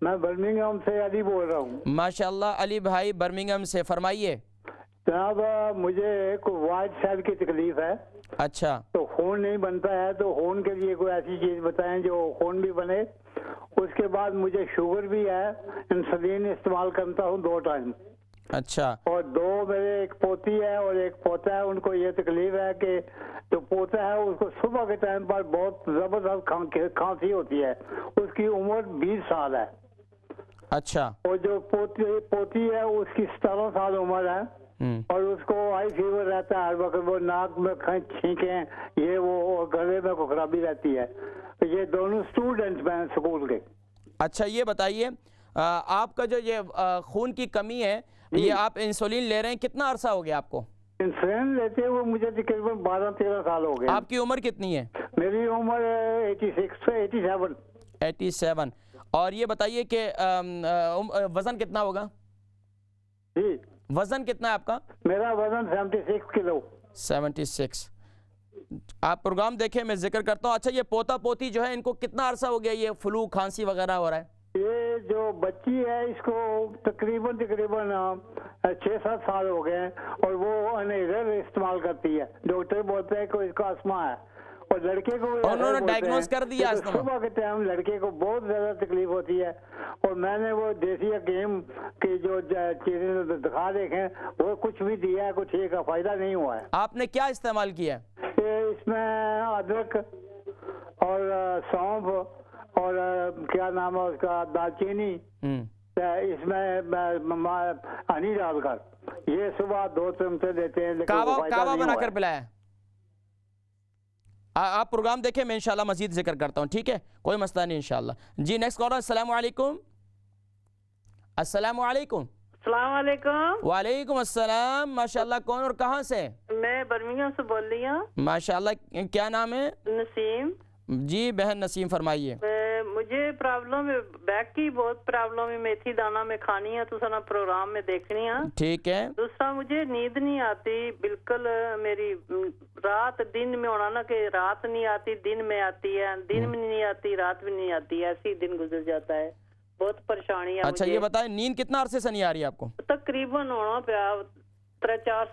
میں برمنگھم سے علی بول رہا ہوں. ماشاءاللہ علی بھائی برمنگھم سے, فرمائیے. جناب مجھے ایک وائٹ سیل کی تکلیف ہے. اچھا, تو خون نہیں بنتا ہے, تو خون کے لیے کوئی ایسی چیز بتائیں جو خون بھی بنے. اس کے بعد مجھے شوگر بھی ہے, انسولین استعمال کرتا ہوں 2 ٹائم. اچھا. اور 2 میرے, ایک پوتی ہے اور ایک پوتا ہے, ان کو یہ تکلیف ہے کہ جو پوتا ہے اس کو صبح کے ٹائم پر بہت زبردست کھانسی ہوتی ہے. اس کی عمر 20 سال ہے. اچھا. اور جو پوتی ہے اس کی 17 سال عمر ہے, اور اس کو ہائی فیور رہتا ہے ہر وقت, وہ ناک میں چھینکیں, یہ وہ گلے میں کو خرابی رہتی ہے. یہ دونوں اسٹوڈنٹ ہیں اسکول کے. اچھا, یہ بتائیے آپ کا جو یہ خون کی کمی ہے, یہ آپ انسولین لے رہے ہیں, کتنا عرصہ ہو گیا آپ کو انسولین لیتے ہوئے؟ مجھے تقریباً 12-13 سال ہو گئے. آپ کی عمر کتنی ہے؟ میری عمر 87. اور یہ بتائیے کہ وزن کتنا ہوگا؟ جی, وزن کتنا ہے آپ کا؟ میرا وزن 76 کلو. 76. آپ پروگرام دیکھیں, میں ذکر کرتا ہوں. اچھا, یہ پوتا پوتی جو ہے ان کو کتنا عرصہ ہو گیا یہ فلو کھانسی وغیرہ ہو رہا ہے؟ یہ جو بچی ہے اس کو تقریباً 6-7 سال ہو گئے ہیں, اور وہ انہیلر استعمال کرتی ہے. ڈاکٹر بولتے ہیں کہ اس کا استھما ہے, اور لڑکے کو انہوں نے ڈائگنوز کر دیا استھما. صبح کے ٹائم لڑکے کو بہت زیادہ تکلیف ہوتی ہے, اور میں نے وہ دیسی حکیم کی جو چیزیں دکھا دیکھیں, وہ کچھ بھی دیا ہے, کچھ کا فائدہ نہیں ہوا ہے. آپ نے کیا استعمال کیا ہے؟ اس میں ادرک اور سونف اور کیا نام ہے اس کا, دالچینی, اس میں ہنی ڈال کر یہ صبح 2 چمچے دیتے ہیں, لیکن کعوہ بنا کر پلایا. آپ پروگرام دیکھیں, میں انشاءاللہ مزید ذکر کرتا ہوں. ٹھیک ہے, کوئی مسئلہ نہیں انشاءاللہ. جی نیکسٹ کالر. السلام علیکم. السلام علیکم. السلام علیکم. وعلیکم السلام. ماشاءاللہ, کون اور کہاں سے؟ میں برمنگھم سے بول رہی ہوں. ماشاءاللہ, کیا نام ہے؟ نسیم. جی بہن نسیم, فرمائیے. مجھے پرابلم ہے, بیک کی بہت پرابلم ہے, میتھی دانہ میں کھانی ہے تو سنا پروگرام میں دیکھنی ہے. ٹھیک ہے. دوسرا مجھے نیند نہیں آتی بالکل, میری رات دن میں ہونا نا کہ رات نہیں آتی, دن میں آتی ہے, دن میں نہیں آتی, رات میں نہیں آتی, ایسے ہی دن گزر جاتا ہے. بہت پریشانی ہے. اچھا, یہ بتائیں نیند کتنا عرصے سے نہیں آ رہی ہے آپ کو؟ تقریباً ہونا پیا 3-4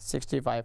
65।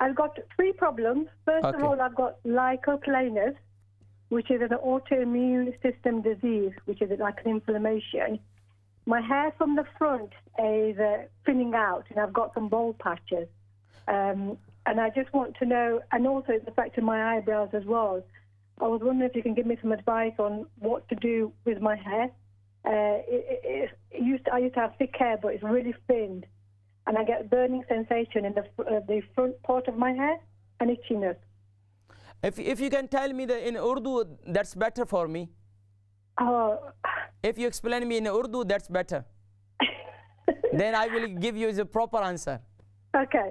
I've got 3 problems. First of all, I've got lycoplanus, which is an autoimmune system disease, which is like an inflammation. My hair from the front is thinning out, and I've got some bald patches. And I just want to know, and also it's affected my eyebrows as well. I was wondering if you can give me some advice on what to do with my hair. I used to have thick hair, but it's really thinned, and I get a burning sensation in the front part of my hair and itchiness. If you can tell me in Urdu, that's better for me. If you explain me in Urdu, that's better. Then I will give you the proper answer. Okay.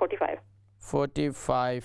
45।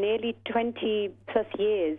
nearly 20+ years,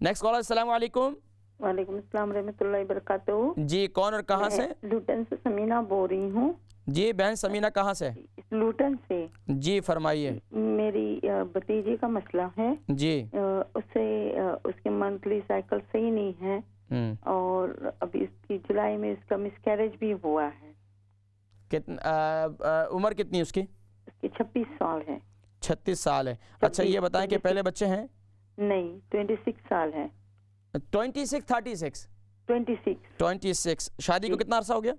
next caller السلام علیکم. وعلیکم السلام ورحمۃ اللہ وبرکاتہ. جی کون اور کہاں سے؟ لوٹن سے سمینہ بول رہی ہوں. جی بہن سمینہ کہاں سے؟ لوٹن سے. جی فرمائیے. میری بھتیجی کا مسئلہ ہے. جی. اسے اس کے منتھلی سائیکل صحیح نہیں ہے اور ابھی اس کی جولائی میں اس کا مس کیریج بھی ہوا ہے. عمر کتنی اس کی؟ اس کی 26 سال ہے. 36 سال ہے. اچھا یہ بتائیں کہ پہلے بچے ہیں؟ نہیں 26 سال ہے. 26. شادی کو کتنا عرصہ ہو گیا؟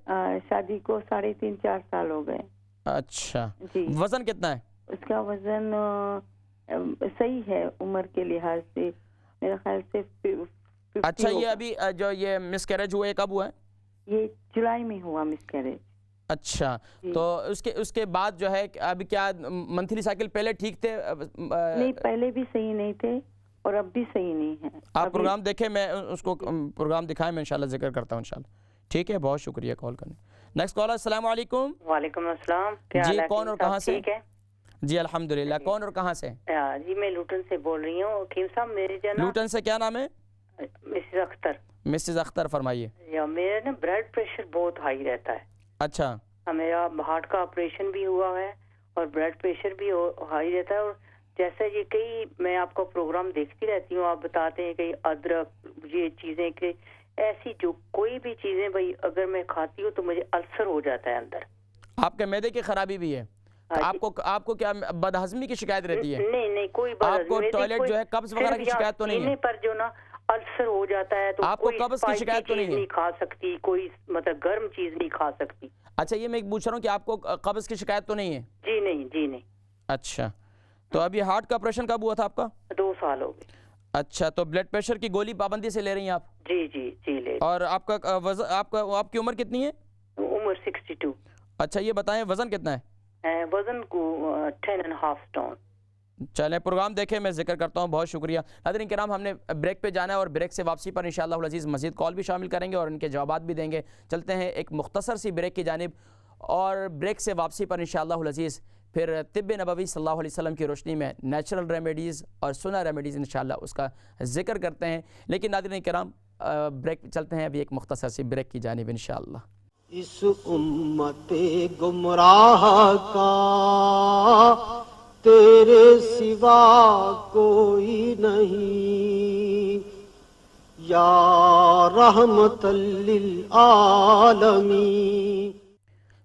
شادی کو 3.5-4 سال ہو گئے. اچھا جی. وزن کتنا ہے اس کا؟ وزن صحیح ہے عمر کے لحاظ سے میرا خیال سے 50. اچھا یہ ابھی جو یہ مس کیریج ہوا ہے کب ہوا ہے؟ یہ جولائی میں ہوا مس کیریج. اچھا تو اس کے بعد جو ہے ابھی کیا منتھلی سائیکل پہلے ٹھیک تھے؟ نہیں پہلے بھی صحیح نہیں تھے اور اب بھی صحیح نہیں ہے. آپ پروگرام دیکھیں، میں اس کو پروگرام دکھائیں، میں انشاءاللہ ذکر کرتا ہوں انشاءاللہ. ٹھیک ہے بہت شکریہ کال کرنے. نیکسٹ کالر السلام علیکم. وعلیکم السلام. جی کون اور کہاں سے؟ جی الحمدللہ. کون اور کہاں سے؟ جی میں لوٹن سے بول رہی ہوں. حکیم صاحب میرے جو لوٹن سے کیا نام ہے؟ مسز اختر. مسز اختر فرمائیے. میرا نا بلڈ پریشر بہت ہائی رہتا ہے. اچھا. میرا ہارٹ کا آپریشن بھی ہوا ہے اور بلڈ پریشر بھی ہائی رہتا ہے. اور جیسا یہ کئی میں آپ کا پروگرام دیکھتی رہتی ہوں، آپ بتاتے ہیں کہ ادرک یہ چیزیں کہ ایسی جو کوئی بھی چیزیں بھائی اگر میں کھاتی ہوں تو مجھے السر ہو جاتا ہے اندر. آپ کے معدے کی خرابی بھی ہے؟ آپ کو کیا بدہضمی کی شکایت رہتی ہے؟ نہیں کوئی آپ کو ٹوائلٹ جو ہے قبض وغیرہ کی شکایت تو نہیں ہے؟ پر جو نا السر ہو جاتا ہے تو آپ کو قبض کی شکایت تو نہیں کھا سکتی، کوئی مطلب گرم چیز نہیں کھا سکتی. اچھا یہ میں پوچھ رہا ہوں کہ آپ کو قبض کی شکایت تو نہیں ہے؟ جی نہیں. اچھا تو ابھی ہارٹ کا آپریشن کب ہوا تھا آپ کا؟ 2 سال ہو گئے. اچھا تو بلڈ پریشر کی گولی پابندی سے لے رہی ہیں آپ؟ جی لے. اور آپ کا وزن آپ کی عمر کتنی ہے؟ عمر 62. اچھا یہ بتائیں وزن کتنا ہے؟ وزن کو 10.5 stone. چلیں پروگرام دیکھیں، میں ذکر کرتا ہوں. بہت شکریہ. ناظرین کرام ہم نے بریک پہ جانا ہے اور بریک سے واپسی پر انشاءاللہ العزیز مزید کال بھی شامل کریں گے اور ان کے جوابات بھی دیں گے. چلتے ہیں ایک مختصر سی بریک کی جانب اور بریک سے واپسی پر انشاءاللہ العزیز پھر طب نبوی صلی اللہ علیہ وسلم کی روشنی میں نیچرل ریمیڈیز اور سنہ ریمیڈیز انشاءاللہ اس کا ذکر کرتے ہیں. لیکن ناظرین کرام بریک چلتے ہیں ابھی ایک مختصر سی بریک کی جانب انشاءاللہ. اس امت گمراہ کا تیرے سوا کوئی نہیں، یا رحمت للعالمین.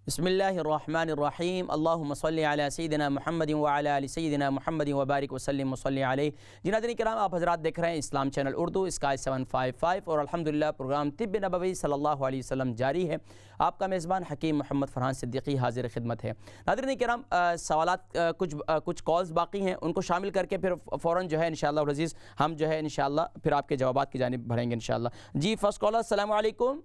بسم اللہ الرحمن الرحیم. اللہم صلی علی سیدنا محمد وعلی آل سیدنا محمد وبارک وسلم وصلی علیہ. جی ناظرین کرام آپ حضرات دیکھ رہے ہیں اسلام چینل اردو اسکائی 755 اور الحمدللہ پروگرام طب نبوی صلی اللہ علیہ وسلم جاری ہے. آپ کا میزبان حکیم محمد فرحان صدیقی حاضر خدمت ہے. ناظرین کرام سوالات کچھ کالز باقی ہیں، ان کو شامل کر کے پھر فوراً جو ہے انشاءاللہ العزیز ہم جو ہے انشاءاللہ پھر آپ کے جوابات کی جانب بڑھیں گے انشاءاللہ. جی فرسٹ کالر السلام علیکم.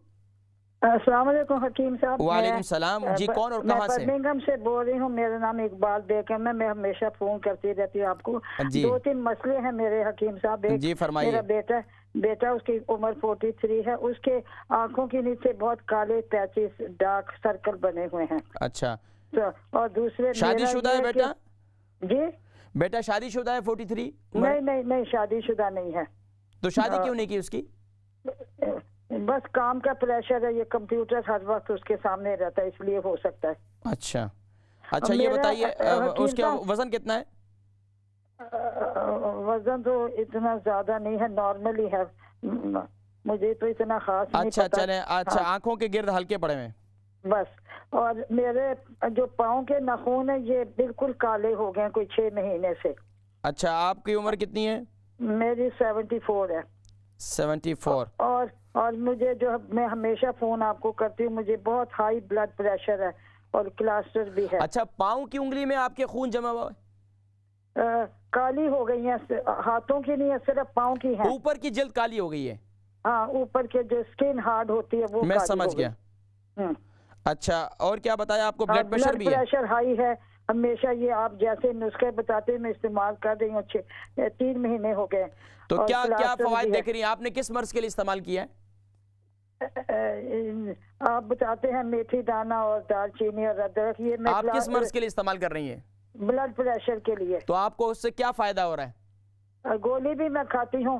السلام علیکم حکیم صاحب. وعلیکم السلام. جی کون اور کہاں سے؟ میں برمنگھم سے بول رہی ہوں. میرا نام اقبال بیگم ہے. میں ہمیشہ فون کرتی رہتی ہوں آپ کو. 2-3 مسئلے ہیں میرے حکیم صاحب. جی فرمائیے. میرا بیٹا اس کی عمر 43 ہے. اس کے آنکھوں کے نیچے بہت کالے پیچز ڈارک سرکل بنے ہوئے ہیں. اچھا اور دوسرے شادی شدہ ہے بیٹا؟ جی بیٹا شادی شدہ ہے 43؟ نہیں شادی شدہ نہیں ہے. تو شادی کیوں نہیں کی اس کی؟ بس کام کا پریشر ہے. یہ کمپیوٹر ہر وقت اس کے سامنے رہتا ہے اس لیے ہو سکتا ہے. اچھا یہ بتائیے اس کا وزن کتنا ہے؟ وزن تو اتنا زیادہ نہیں ہے، نارمل ہی ہے. مجھے تو اتنا خاص نہیں پتا. اچھا چلیں. اچھا آنکھوں کے گرد ہلکے پڑے ہوئے بس. اور میرے جو پاؤں کے ناخن ہیں یہ بالکل کالے ہو گئے کوئی 6 مہینے سے. اچھا آپ کی عمر کتنی ہے؟ میری 74 ہے. 74. اور مجھے جو میں ہمیشہ فون آپ کو کرتی ہوں، مجھے بہت ہائی بلڈ پریشر ہے اور کلسٹر بھی ہے. اچھا پاؤں کی انگلی میں آپ کے خون جمع ہوا ہے؟ کالی ہو گئی ہیں. ہاتھوں کی نہیں ہے، صرف پاؤں کی ہے. اوپر کی جلد کالی ہو گئی ہے؟ ہاں اوپر کے جو سکن ہارڈ ہوتی ہے وہ. میں سمجھ گیا. اچھا اور کیا بتایا آپ کو؟ بلڈ پریشر بھی ہے؟ بلڈ پریشر ہائی ہے. ہمیشہ یہ آپ جیسے نسخے بتاتے ہیں میں استعمال کر رہی ہوں. 3 مہینے ہو گئے. تو کیا فوائد دیکھ رہی ہیں آپ نے؟ کس مرض کے لیے استعمال کیا ہے؟ آپ بتاتے ہیں میتھی دانہ اور دال چینی اور ادرک. یہ میں آپ کس مرض کے لیے استعمال کر رہی ہیں؟ بلڈ پریشر کے لیے. تو آپ کو اس سے کیا فائدہ ہو رہا ہے؟ گولی بھی میں کھاتی ہوں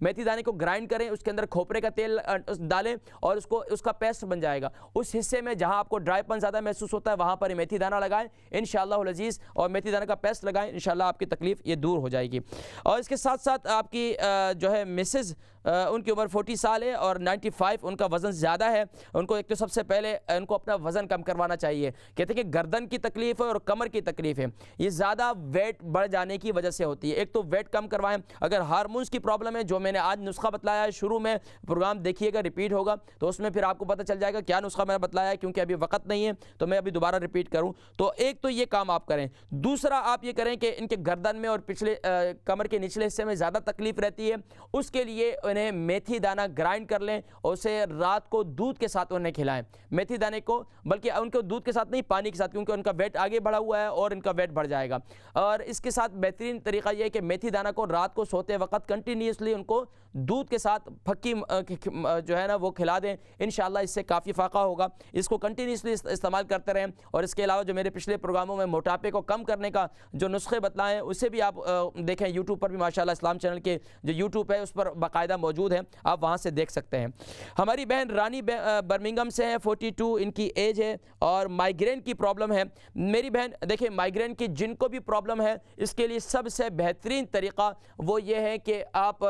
میتھی دانے کو گرائنڈ کریں, اس کے اندر کھوپرے کا تیل ڈالیں اور اس کا پیسٹ بن جائے گا. اس حصے میں جہاں آپ کو ڈرائی پن زیادہ محسوس ہوتا ہے وہاں پر میتھی دانہ لگائیں انشاءاللہ العزیز, اور میتھی دانے کا پیسٹ لگائیں انشاءاللہ آپ کی تکلیف یہ دور ہو جائے گی. اور اس کے ساتھ ساتھ آپ کی جو ہے مسز, ان کی عمر 40 سال ہے اور 95, ان کا وزن زیادہ ہے. ان کو ایک تو سب سے پہلے ان کو اپنا وزن کم کروانا چاہیے. کہتے ہیں کہ گردن کی تکلیف ہے اور کمر کی تکلیف ہے, یہ زیادہ ویٹ بڑھ جانے کی وجہ سے ہوتی ہے. ایک تو ویٹ کم کروائیں. اگر ہارمونز کی پرابلم ہے, جو میں نے آج نسخہ بتلایا ہے, شروع میں پروگرام دیکھیے گا, ریپیٹ ہوگا تو اس میں پھر آپ کو پتہ چل جائے گا کیا نسخہ میں نے بتلایا ہے, کیونکہ ابھی وقت نہیں ہے تو میں ابھی دوبارہ ریپیٹ کروں. تو ایک تو یہ کام آپ کریں. دوسرا آپ یہ کریں کہ ان کے گردن میں اور پچھلے کمر کے نچلے حصے میں زیادہ تکلیف رہتی ہے, اس کے لیے انہیں میتھی دانہ گرائنڈ کر لیں اور اسے رات کو دودھ کے ساتھ انہیں کھلائیں. میتھی دانے کو, بلکہ ان کو دودھ کے ساتھ نہیں, پانی کے ساتھ, کیونکہ ان کا ویٹ آگے بڑھا ہوا ہے اور ان کا ویٹ بڑھ جائے گا. اور اس کے ساتھ بہترین طریقہ یہ ہے کہ میتھی دانہ کو رات کو سوتے وقت کنٹینیوسلی ان کو دودھ کے ساتھ پھکی جو ہے نا وہ کھلا دیں. انشاءاللہ اس سے کافی فائدہ ہوگا. اس کو کنٹینیوسلی استعمال کرتے رہیں. اور اس کے علاوہ جو میرے پچھلے پروگراموں میں موٹاپے کو کم کرنے کا جو نسخے بتلائے ہیں اسے بھی آپ دیکھیں. یوٹیوب پر بھی ماشاءاللہ اسلام چینل کے جو یوٹیوب ہے اس پر باقاعدہ موجود ہیں, آپ وہاں سے دیکھ سکتے ہیں. ہماری بہن رانی برمنگم سے ہیں, 42 ان کی ایج ہے اور مائیگرین کی پرابلم ہے. میری بہن دیکھیں, مائیگرین کی جن کو بھی پرابلم ہے اس کے لیے سب سے بہترین طریقہ وہ یہ ہے کہ آپ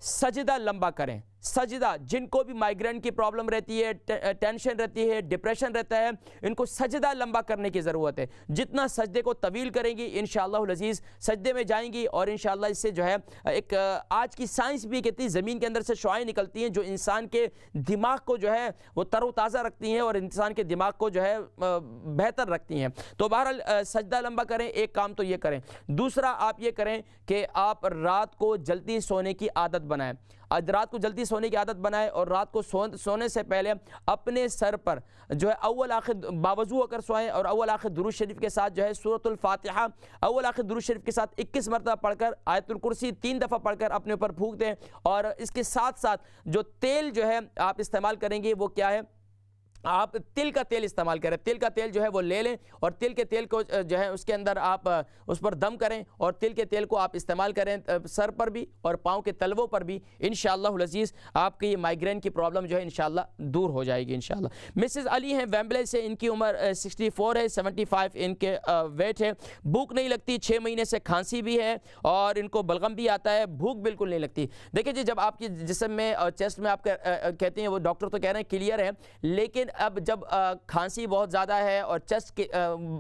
سجدہ لمبا کریں. سجدہ, جن کو بھی مائیگرین کی پرابلم رہتی ہے, ٹینشن رہتی ہے, ڈپریشن رہتا ہے, ان کو سجدہ لمبا کرنے کی ضرورت ہے. جتنا سجدے کو طویل کریں گی انشاءاللہ العزیز سجدے میں جائیں گی, اور انشاءاللہ اس سے جو ہے ایک آج کی سائنس بھی کہتی ہے زمین کے اندر سے شعاعیں نکلتی ہیں جو انسان کے دماغ کو جو ہے وہ تر و تازہ رکھتی ہیں اور انسان کے دماغ کو جو ہے بہتر رکھتی ہیں. تو بہرحال سجدہ لمبا کریں, ایک کام تو یہ کریں. دوسرا آپ یہ کریں کہ آپ رات کو جلدی سونے کی عادت بنائیں. رات کو جلدی سونے کی عادت بنائے اور رات کو سونے سے پہلے اپنے سر پر جو ہے اول آخر باوضو ہو کر سوئیں, اور اول آخر درود شریف کے ساتھ جو ہے سورۃ الفاتحہ اول آخر درود شریف کے ساتھ 21 مرتبہ پڑھ کر, آیت الکرسی 3 دفعہ پڑھ کر اپنے اوپر پھونک دیں. اور اس کے ساتھ ساتھ جو تیل جو ہے آپ استعمال کریں گے وہ کیا ہے, آپ تل کا تیل استعمال کریں. تل کا تیل جو ہے وہ لے لیں اور تل کے تیل کو جو ہے اس کے اندر آپ اس پر دم کریں, اور تل کے تیل کو آپ استعمال کریں سر پر بھی اور پاؤں کے تلووں پر بھی. انشاءاللہ العزیز آپ کی یہ مائیگرین کی پرابلم جو ہے انشاءاللہ دور ہو جائے گی انشاءاللہ. مسز علی ہیں ویمبلے سے, ان کی عمر 64 ہے, 75 ان کے ویٹ ہے. بھوک نہیں لگتی, 6 مہینے سے کھانسی بھی ہے اور ان کو بلغم بھی آتا ہے, بھوک بالکل نہیں لگتی. دیکھیں جی, جب آپ کی جسم میں اور چیسٹ میں آپ کہتے ہیں وہ ڈاکٹر تو کہہ رہے ہیں کلیئر ہے, لیکن اب جب کھانسی بہت زیادہ ہے اور چیسٹ کے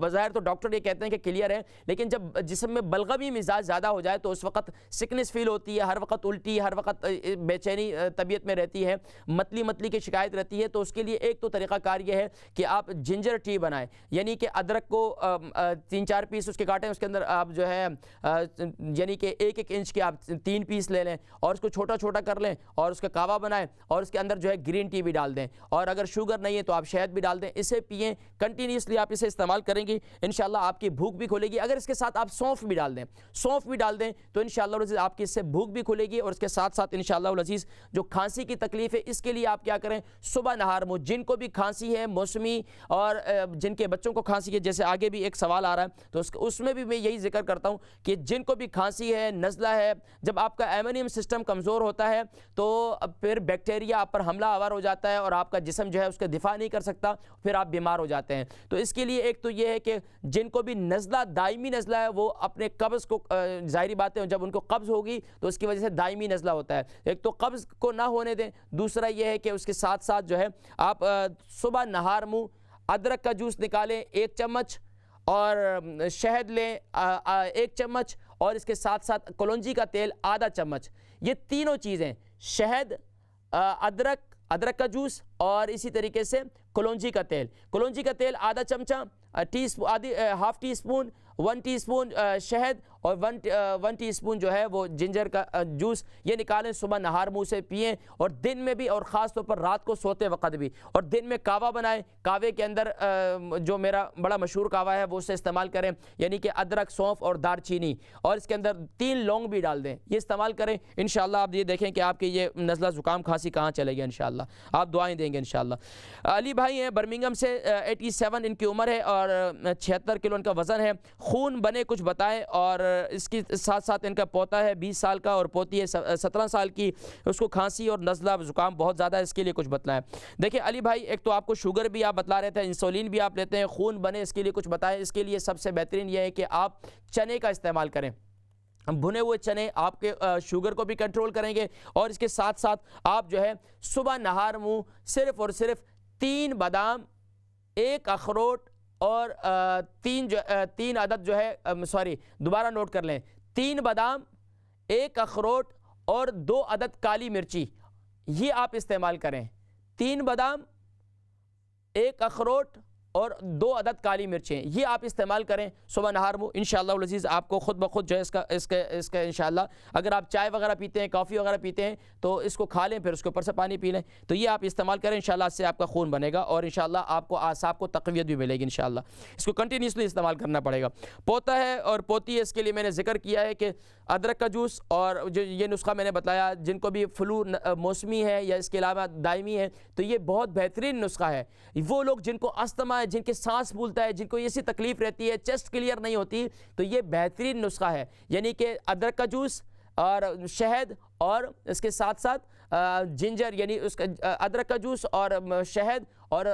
بظاہر تو ڈاکٹر یہ کہتے ہیں کہ کلیئر ہے, لیکن جب جسم میں بلغمی مزاج زیادہ ہو جائے تو اس وقت سکنس فیل ہوتی ہے, ہر وقت الٹی, ہر وقت بے چینی طبیعت میں رہتی ہے, متلی کی شکایت رہتی ہے. تو اس کے لیے ایک تو طریقہ کار یہ ہے کہ آپ جنجر ٹی بنائیں, یعنی کہ ادرک کو 3-4 پیس اس کے کاٹیں, اس کے اندر آپ جو ہے یعنی کہ 1-1 انچ کے آپ 3 پیس لے لیں اور اس کو چھوٹا چھوٹا کر لیں اور اس کا کعوہ بنائیں, اور اس کے اندر جو ہے گرین ٹی بھی ڈال دیں, اور اگر شوگر نہیں ہے تو آپ شہد بھی ڈال دیں. اسے پئیں, کنٹینیوسلی آپ اسے استعمال کریں گی انشاءاللہ آپ کی بھوک بھی کھلے گی. اگر اس کے ساتھ آپ سونف بھی ڈال دیں تو انشاءاللہ العزیز آپ کی اس سے بھوک بھی کھلے گی. اور اس کے ساتھ ساتھ انشاءاللہ العزیز جو کھانسی کی تکلیف ہے اس کے لیے آپ کیا کریں, صبح نہار منہ, جن کو بھی کھانسی ہے موسمی اور جن کے بچوں کو کھانسی ہے, جیسے آگے بھی ایک سوال آ رہا ہے تو اس میں بھی میں یہی ذکر کرتا ہوں کہ جن کو بھی کھانسی ہے, نزلہ ہے, جب آپ کا ایمونیم سسٹم کمزور ہوتا ہے تو پھر بیکٹیریا آپ پر حملہ آور ہو جاتا ہے اور آپ کا جسم جو ہے اس کا دفاع نہیں کر سکتا, پھر آپ بیمار ہو جاتے ہیں. تو اس کے لیے ایک تو یہ ہے کہ جن کو بھی نزلہ, دائمی نزلہ ہے, وہ اپنے قبض کو, ظاہری بات ہے جب ان کو قبض ہوگی تو اس کی وجہ سے دائمی نزلہ ہوتا ہے, ایک تو قبض کو نہ ہونے دیں. دوسرا یہ ہے کہ اس کے ساتھ ساتھ جو ہے آپ صبح نہار منہ ادرک کا جوس نکالیں 1 چمچ, اور شہد لیں 1 چمچ, اور اس کے ساتھ ساتھ کلونجی کا تیل آدھا چمچ. یہ تینوں چیزیں, شہد, ادرک کا جوس اور اسی طریقے سے کلونجی کا تیل آدھا چمچہ, half teaspoon, 1 teaspoon شہد اور 1 ٹی اسپون جو ہے وہ جنجر کا جوس, یہ نکالیں, صبح نہار منہ سے پئیں, اور دن میں بھی اور خاص طور پر رات کو سوتے وقت بھی. اور دن میں کعوہ بنائیں, کعوے کے اندر جو میرا بڑا مشہور کعوہ ہے وہ اسے استعمال کریں, یعنی کہ ادرک, سونف اور دار چینی, اور اس کے اندر 3 لونگ بھی ڈال دیں, یہ استعمال کریں. انشاءاللہ آپ یہ دیکھیں کہ آپ کی یہ نزلہ زکام کھانسی کہاں چلے گا, انشاءاللہ آپ دعائیں دیں گے انشاءاللہ. علی بھائی ہیں برمنگم سے, 87 ان کی عمر ہے اور 76 کلو ان کا وزن ہے. خون بنے کچھ بتائیں، اور اس کے ساتھ ساتھ ان کا پوتا ہے 20 سال کا اور پوتی ہے 17 سال کی، اس کو کھانسی اور نزلہ زکام بہت زیادہ ہے، اس کے لیے کچھ بتلائیں۔ دیکھیں علی بھائی، ایک تو آپ کو شوگر بھی آپ بتلا رہے تھے، انسولین بھی آپ لیتے ہیں، خون بنے اس کے لیے کچھ بتائیں۔ اس کے لیے سب سے بہترین یہ ہے کہ آپ چنے کا استعمال کریں، بھنے ہوئے چنے آپ کے شوگر کو بھی کنٹرول کریں گے، اور اس کے ساتھ ساتھ آپ جو ہے صبح نہار منہ صرف اور صرف 3 بادام، 1 اخروٹ اور 3 عدد جو ہے دوبارہ نوٹ کر لیں، 3 بادام، 1 اخروٹ اور 2 عدد کالی مرچی، یہ آپ استعمال کریں۔ 3 بادام، 1 اخروٹ اور 2 عدد کالی مرچیں، یہ آپ استعمال کریں صبح نہار منہ، انشاءاللہ العزیز آپ کو خود بخود جو ہے اس کا انشاءاللہ، اگر آپ چائے وغیرہ پیتے ہیں، کافی وغیرہ پیتے ہیں تو اس کو کھا لیں، پھر اس کے اوپر سے پانی پی لیں، تو یہ آپ استعمال کریں، انشاءاللہ اس سے آپ کا خون بنے گا، اور انشاءاللہ آپ کو اعصاب کو تقویت بھی ملے گی انشاءاللہ۔ اس کو کنٹینیوسلی استعمال کرنا پڑے گا۔ پوتا ہے اور پوتی ہے، اس کے لیے میں نے ذکر کیا ہے کہ ادرک کا جوس، اور جو یہ نسخہ میں نے بتایا جن کو بھی فلو موسمی ہے یا اس کے علاوہ دائمی ہے، تو یہ بہت بہترین نسخہ ہے۔ وہ لوگ جن کو استھما ہے، جن کے سانس پھولتا ہے، جن کو ایسی تکلیف رہتی ہے، چیسٹ کلیئر نہیں ہوتی، تو یہ بہترین نسخہ ہے، یعنی کہ ادرک کا جوس اور شہد، اور اس کے ساتھ ساتھ جنجر، یعنی اس کا ادرک کا جوس اور شہد اور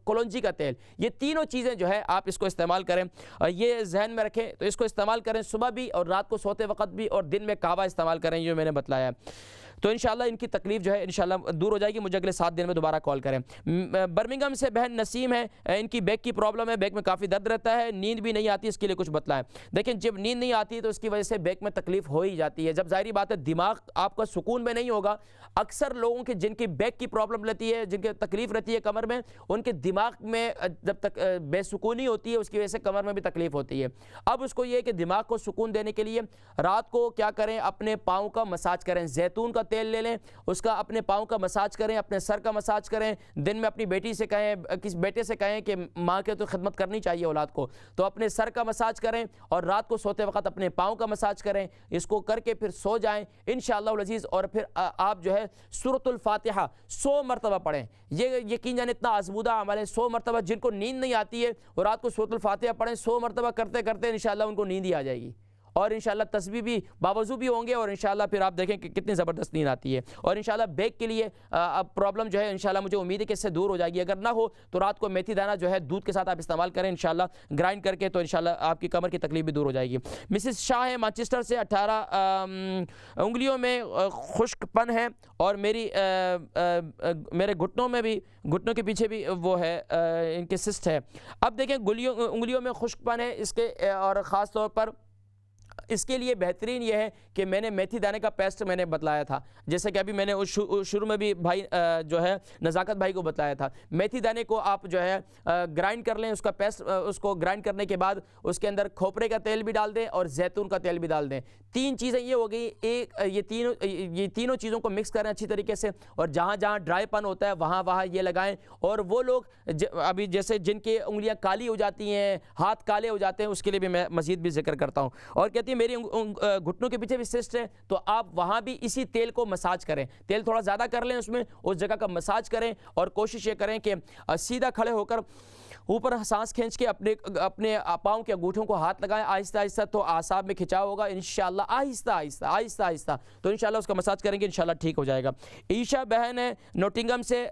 کلونجی کا تیل، یہ تینوں چیزیں جو ہے آپ اس کو استعمال کریں، یہ ذہن میں رکھیں، تو اس کو استعمال کریں صبح بھی اور رات کو سوتے وقت بھی، اور دن میں کعبہ استعمال کریں، یہ میں نے بتلایا ہے۔ تو انشاءاللہ ان کی تکلیف جو ہے انشاءاللہ دور ہو جائے گی، مجھے اگلے 7 دن میں دوبارہ کال کریں۔ برمنگھم سے بہن نسیم ہے، ان کی بیک کی پرابلم ہے، بیک میں کافی درد رہتا ہے، نیند بھی نہیں آتی، اس کے لیے کچھ بتلائیں۔ دیکھیں جب نیند نہیں آتی تو اس کی وجہ سے بیک میں تکلیف ہو ہی جاتی ہے، جب ظاہری بات ہے دماغ آپ کا سکون میں نہیں ہوگا، اکثر لوگوں کے جن کی بیک کی پرابلم رہتی ہے، جن کے تکلیف رہتی ہے کمر میں، ان کے دماغ میں جب تک بے سکونی ہوتی ہے اس کی وجہ سے کمر میں بھی تکلیف ہوتی ہے۔ اب اس کو یہ کہ دماغ کو سکون دینے کے لیے رات کو کیا کریں، اپنے پاؤں کا مساج کریں، زیتون کا تیل لے لیں، اس کا اپنے پاؤں کا مساج کریں، اپنے سر کا مساج کریں، دن میں اپنی بیٹی سے کہیں، کس بیٹے سے کہیں کہ ماں کے تو خدمت کرنی چاہیے اولاد کو، تو اپنے سر کا مساج کریں، اور رات کو سوتے وقت اپنے پاؤں کا مساج کریں، اس کو کر کے پھر سو جائیں انشاءاللہ العزیز، اور پھر آپ جو ہے سورۃ الفاتحہ 100 مرتبہ پڑھیں، یہ یقین جان اتنا آزمودہ عمل ہے، 100 مرتبہ، جن کو نیند نہیں آتی ہے وہ رات کو سورۃ الفاتحہ پڑھیں، 100 مرتبہ کرتے کرتے انشاءاللہ ان کو نیند ہی آ جائے گی، اور انشاءاللہ تسبیح بھی باوضو بھی ہوں گے، اور انشاءاللہ پھر آپ دیکھیں کہ کتنی زبردست نیند آتی ہے، اور انشاءاللہ بیک کے لیے پرابلم جو ہے انشاءاللہ مجھے امید ہے کہ اس سے دور ہو جائے گی، اگر نہ ہو تو رات کو میتھی دانہ جو ہے دودھ کے ساتھ آپ استعمال کریں انشاءاللہ گرائنڈ کر کے، تو انشاءاللہ آپ کی کمر کی تکلیف بھی دور ہو جائے گی۔ مسز شاہ ہے مانچسٹر سے، 18 انگلیوں میں خشک پن ہے، اور میرے گھٹنوں میں بھی، گھٹنوں کے پیچھے بھی وہ ہے ان کے سسٹ ہے۔ اب دیکھیں انگلیوں میں خشک پن ہے، اس کے اور خاص طور پر اس کے لیے بہترین یہ ہے کہ میں نے میتھی دانے کا پیسٹ میں نے بتلایا تھا، جیسے کہ ابھی میں نے شروع میں بھی بھائی جو ہے نزاکت بھائی کو بتلایا تھا، میتھی دانے کو آپ جو ہے گرائنڈ کر لیں، اس کا پیسٹ، اس کو گرائنڈ کرنے کے بعد اس کے اندر کھوپرے کا تیل بھی ڈال دیں اور زیتون کا تیل بھی ڈال دیں، 3 چیزیں یہ ہو گئی، یہ تینوں چیزوں کو مکس کریں اچھی طریقے سے، اور جہاں جہاں ڈرائی پن ہوتا ہے وہاں یہ لگائیں، اور وہ لوگ ابھی جیسے جن کی انگلیاں کالی ہو جاتی ہیں، ہاتھ کالے ہو جاتے ہیں، اس کے لیے بھی میں مزید بھی ذکر کرتا ہوں، اور کہتی ہے میری گھٹنوں کے پیچھے بھی سسٹ ہے، تو آپ وہاں بھی اسی تیل کو مساج کریں، تیل تھوڑا زیادہ کر لیں، اس جگہ کا مساج کریں، اور کوشش یہ کریں کہ سیدھا کھڑے ہو کر اوپر سانس کھینچ کے اپنے پاؤں کے انگوٹھوں کو ہاتھ لگائیں آہستہ آہستہ، تو اعصاب میں کھچاؤ ہوگا انشاءاللہ، آہستہ آہستہ تو انشاءاللہ اس کا مساج کریں گے انشاءاللہ ٹھیک ہو جائے گا۔ عیشا بہن ہے نوٹنگم سے،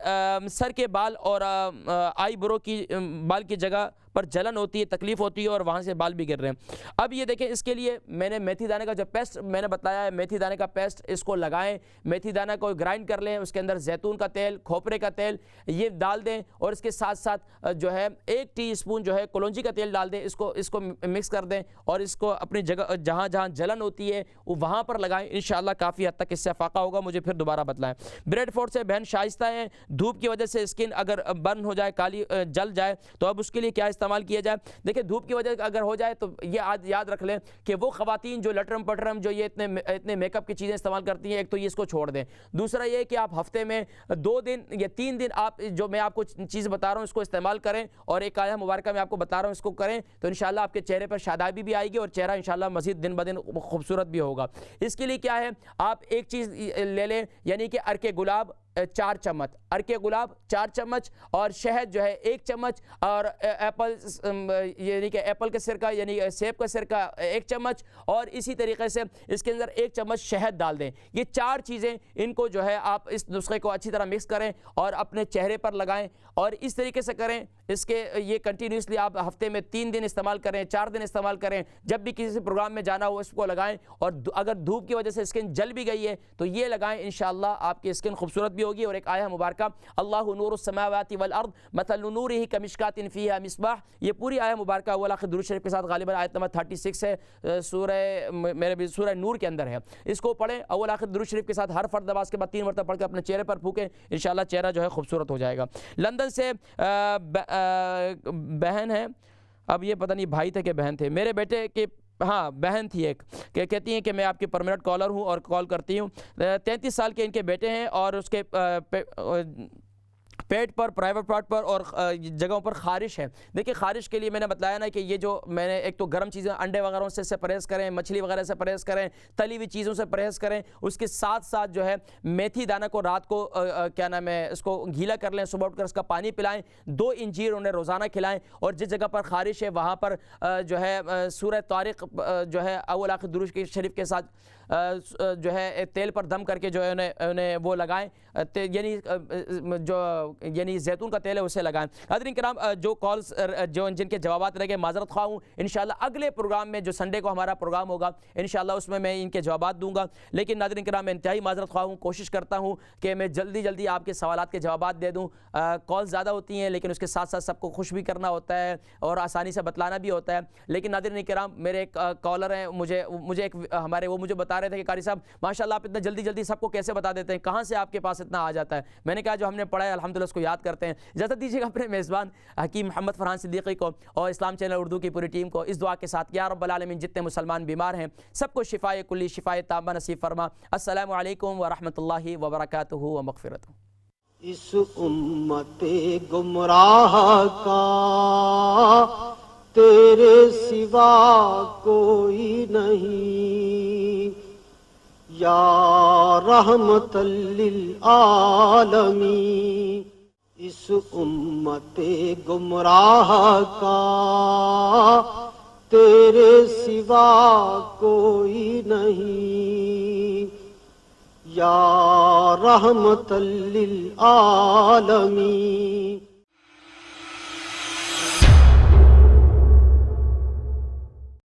سر کے بال اور آئی برو کی بال کی جگہ پر جلن ہوتی ہے، تکلیف ہوتی ہے، اور وہاں سے بال بھی گر رہے ہیں۔ اب یہ دیکھیں اس کے لیے میں نے میتھی دانے کا جو پیسٹ میں نے بتایا ہے، میتھی دانے کا پیسٹ اس کو لگائیں، میتھی دانہ کو گرائنڈ کر لیں، اس کے اندر زیتون کا تیل، کھوپرے کا تیل یہ ڈال دیں، اور اس کے ساتھ ساتھ جو ہے 1 ٹی اسپون جو ہے کلونجی کا تیل ڈال دیں، اس کو مکس کر دیں، اور اس کو اپنی جگہ جہاں جہاں جلن ہوتی ہے وہاں پر لگائیں، انشاءاللہ کافی حد تک اس سے فاقہ ہوگا، مجھے پھر دوبارہ بتلائیں۔ بریڈ فورڈ سے بہن شائستہ ہیں، دھوپ کی وجہ سے اسکن اگر برن ہو جائے، کالی جل جائے، تو اب اس کے لیے کیا استعمال کیا جائے؟ دیکھیں دھوپ کی وجہ اگر ہو جائے تو یہ یاد رکھ لیں کہ وہ خواتین جو لٹرم پٹرم جو یہ اتنے میک اپ کی چیزیں استعمال کرتی ہیں، ایک تو یہ اس کو چھوڑ دیں، دوسرا یہ کہ آپ ہفتے میں 2 دن یا 3 دن آپ جو میں آپ کو چیز بتا رہا ہوں اس کو استعمال کریں، اور ایک آیہ مبارکہ میں آپ کو بتا رہا ہوں اس کو کریں، تو انشاءاللہ آپ کے چہرے پر شادابی بھی آئے گی، اور چہرہ انشاءاللہ مزید دن بدن خوبصورت بھی ہوگا۔ اس کے لیے کیا ہے، آپ ایک چیز لے لیں، یعنی کہ عرق گلاب 4 چمچ، عرق گلاب 4 چمچ، اور شہد جو ہے 1 چمچ، اور ایپل یعنی کہ ایپل کا سرکہ یعنی سیب کا سرکہ 1 چمچ، اور اسی طریقے سے اس کے اندر 1 چمچ شہد ڈال دیں۔ یہ 4 چیزیں ان کو جو ہے آپ اس نسخے کو اچھی طرح مکس کریں اور اپنے چہرے پر لگائیں، اور اس طریقے سے کریں۔ اس کے یہ کنٹینیوسلی آپ ہفتے میں 3 دن استعمال کریں، 4 دن استعمال کریں، جب بھی کسی پروگرام میں جانا ہو اس کو لگائیں، اور اگر دھوپ کی وجہ سے اسکن جل بھی گئی ہے تو یہ لگائیں، انشاءاللہ آپ کی اسکن خوبصورت بھی ہوگی۔ اور ایک آیہ مبارکہ اللہ نور السماوات والارض مثل نورہ کمشکات فیہا مصباح، یہ پوری آیہ مبارکہ اول آخر درود شریف کے ساتھ غالباً آیت نمبر 36 ہے، سورہ نور کے اندر ہے۔ اس کو پڑھیں اول آخر درود شریف کے ساتھ، ہر فرض نماز کے بعد 3 مرتبہ پڑھ کے اپنے چہرے پر پھونکیں، انشاءاللہ چہرہ جو ہے خوبصورت ہو جائے گا۔ لندن سے بہن ہے، اب یہ پتہ نہیں بھائی تھے کہ بہن تھے، میرے بیٹے کے ہاں بہن تھی ایک، کہ کہتی ہیں کہ میں آپ کی پرمننٹ کالر ہوں اور کال کرتی ہوں۔ 33 سال کے ان کے بیٹے ہیں اور اس کے پیٹ پر، پرائیویٹ پارٹ پر اور جگہوں پر خارش ہے۔ دیکھیں خارش کے لیے میں نے بتلایا نا کہ یہ جو میں نے ایک تو گرم چیزیں انڈے وغیرہ سے پرہیز کریں، مچھلی وغیرہ سے پرہیز کریں، تلی ہوئی چیزوں سے پرہیز کریں، اس کے ساتھ ساتھ جو ہے میتھی دانہ کو رات کو کیا نام ہے اس کو گیلا کر لیں، صبح اٹھ کر اس کا پانی پلائیں، 2 انجیر انہیں روزانہ کھلائیں، اور جس جگہ پر خارش ہے وہاں پر جو ہے سورہ طارق جو ہے اول آخر درود شریف کے ساتھ جو ہے تیل پر دم کر کے جو ہے انہیں وہ لگائیں، یعنی زیتون کا تیل ہے اسے لگائیں۔ حضرین کرام جو کالز جن کے جوابات رہ گئے معذرت خواہ ہوں، انشاءاللہ اگلے پروگرام میں جو سنڈے کو ہمارا پروگرام ہوگا انشاءاللہ اس میں ان کے جوابات دوں گا، لیکن ناظرین کرام میں انتہائی معذرت خواہ ہوں، کوشش کرتا ہوں کہ میں جلدی آپ کے سوالات کے جوابات دے دوں۔ کال زیادہ ہوتی ہیں لیکن اس کے ساتھ ساتھ سب کو خوش بھی کرنا ہوتا ہے اور آسانی سے بتلانا بھی ہوتا ہے، لیکن ناظرین کرام میرے ایک کالر ہیں، مجھے ایک ہمارے وہ مجھے بتا رہے تھے کہ قاری صاحب ماشاءاللہ آپ اتنا جلدی سب کو کیسے بتا دیتے ہیں، کہاں سے آپ کے پاس اتنا آ جاتا ہے؟ میں نے کہا جو ہم نے پڑھا ہے الحمدللہ اس کو یاد کرتے ہیں۔ اجازت دیجیے گا اپنے میزبان حکیم محمد فرحان صدیقی کو اور اسلام چینل اردو کی پوری ٹیم کو اس دعا کے ساتھ، یا رب العالمین جتنے مسلمان بیمار ہیں سب کو شفائے کلی، شفائے تامہ نصیب فرما۔ السلام علیکم ورحمۃ اللہ وبرکاتہ و مغفرتہ۔ اس امت گمراہ کا تیرے سوا کوئی نہیں، یا رحمت للعالمین۔ اس امت گمراہ کا تیرے سوا کوئی نہیں، یا رحمت للعالمین۔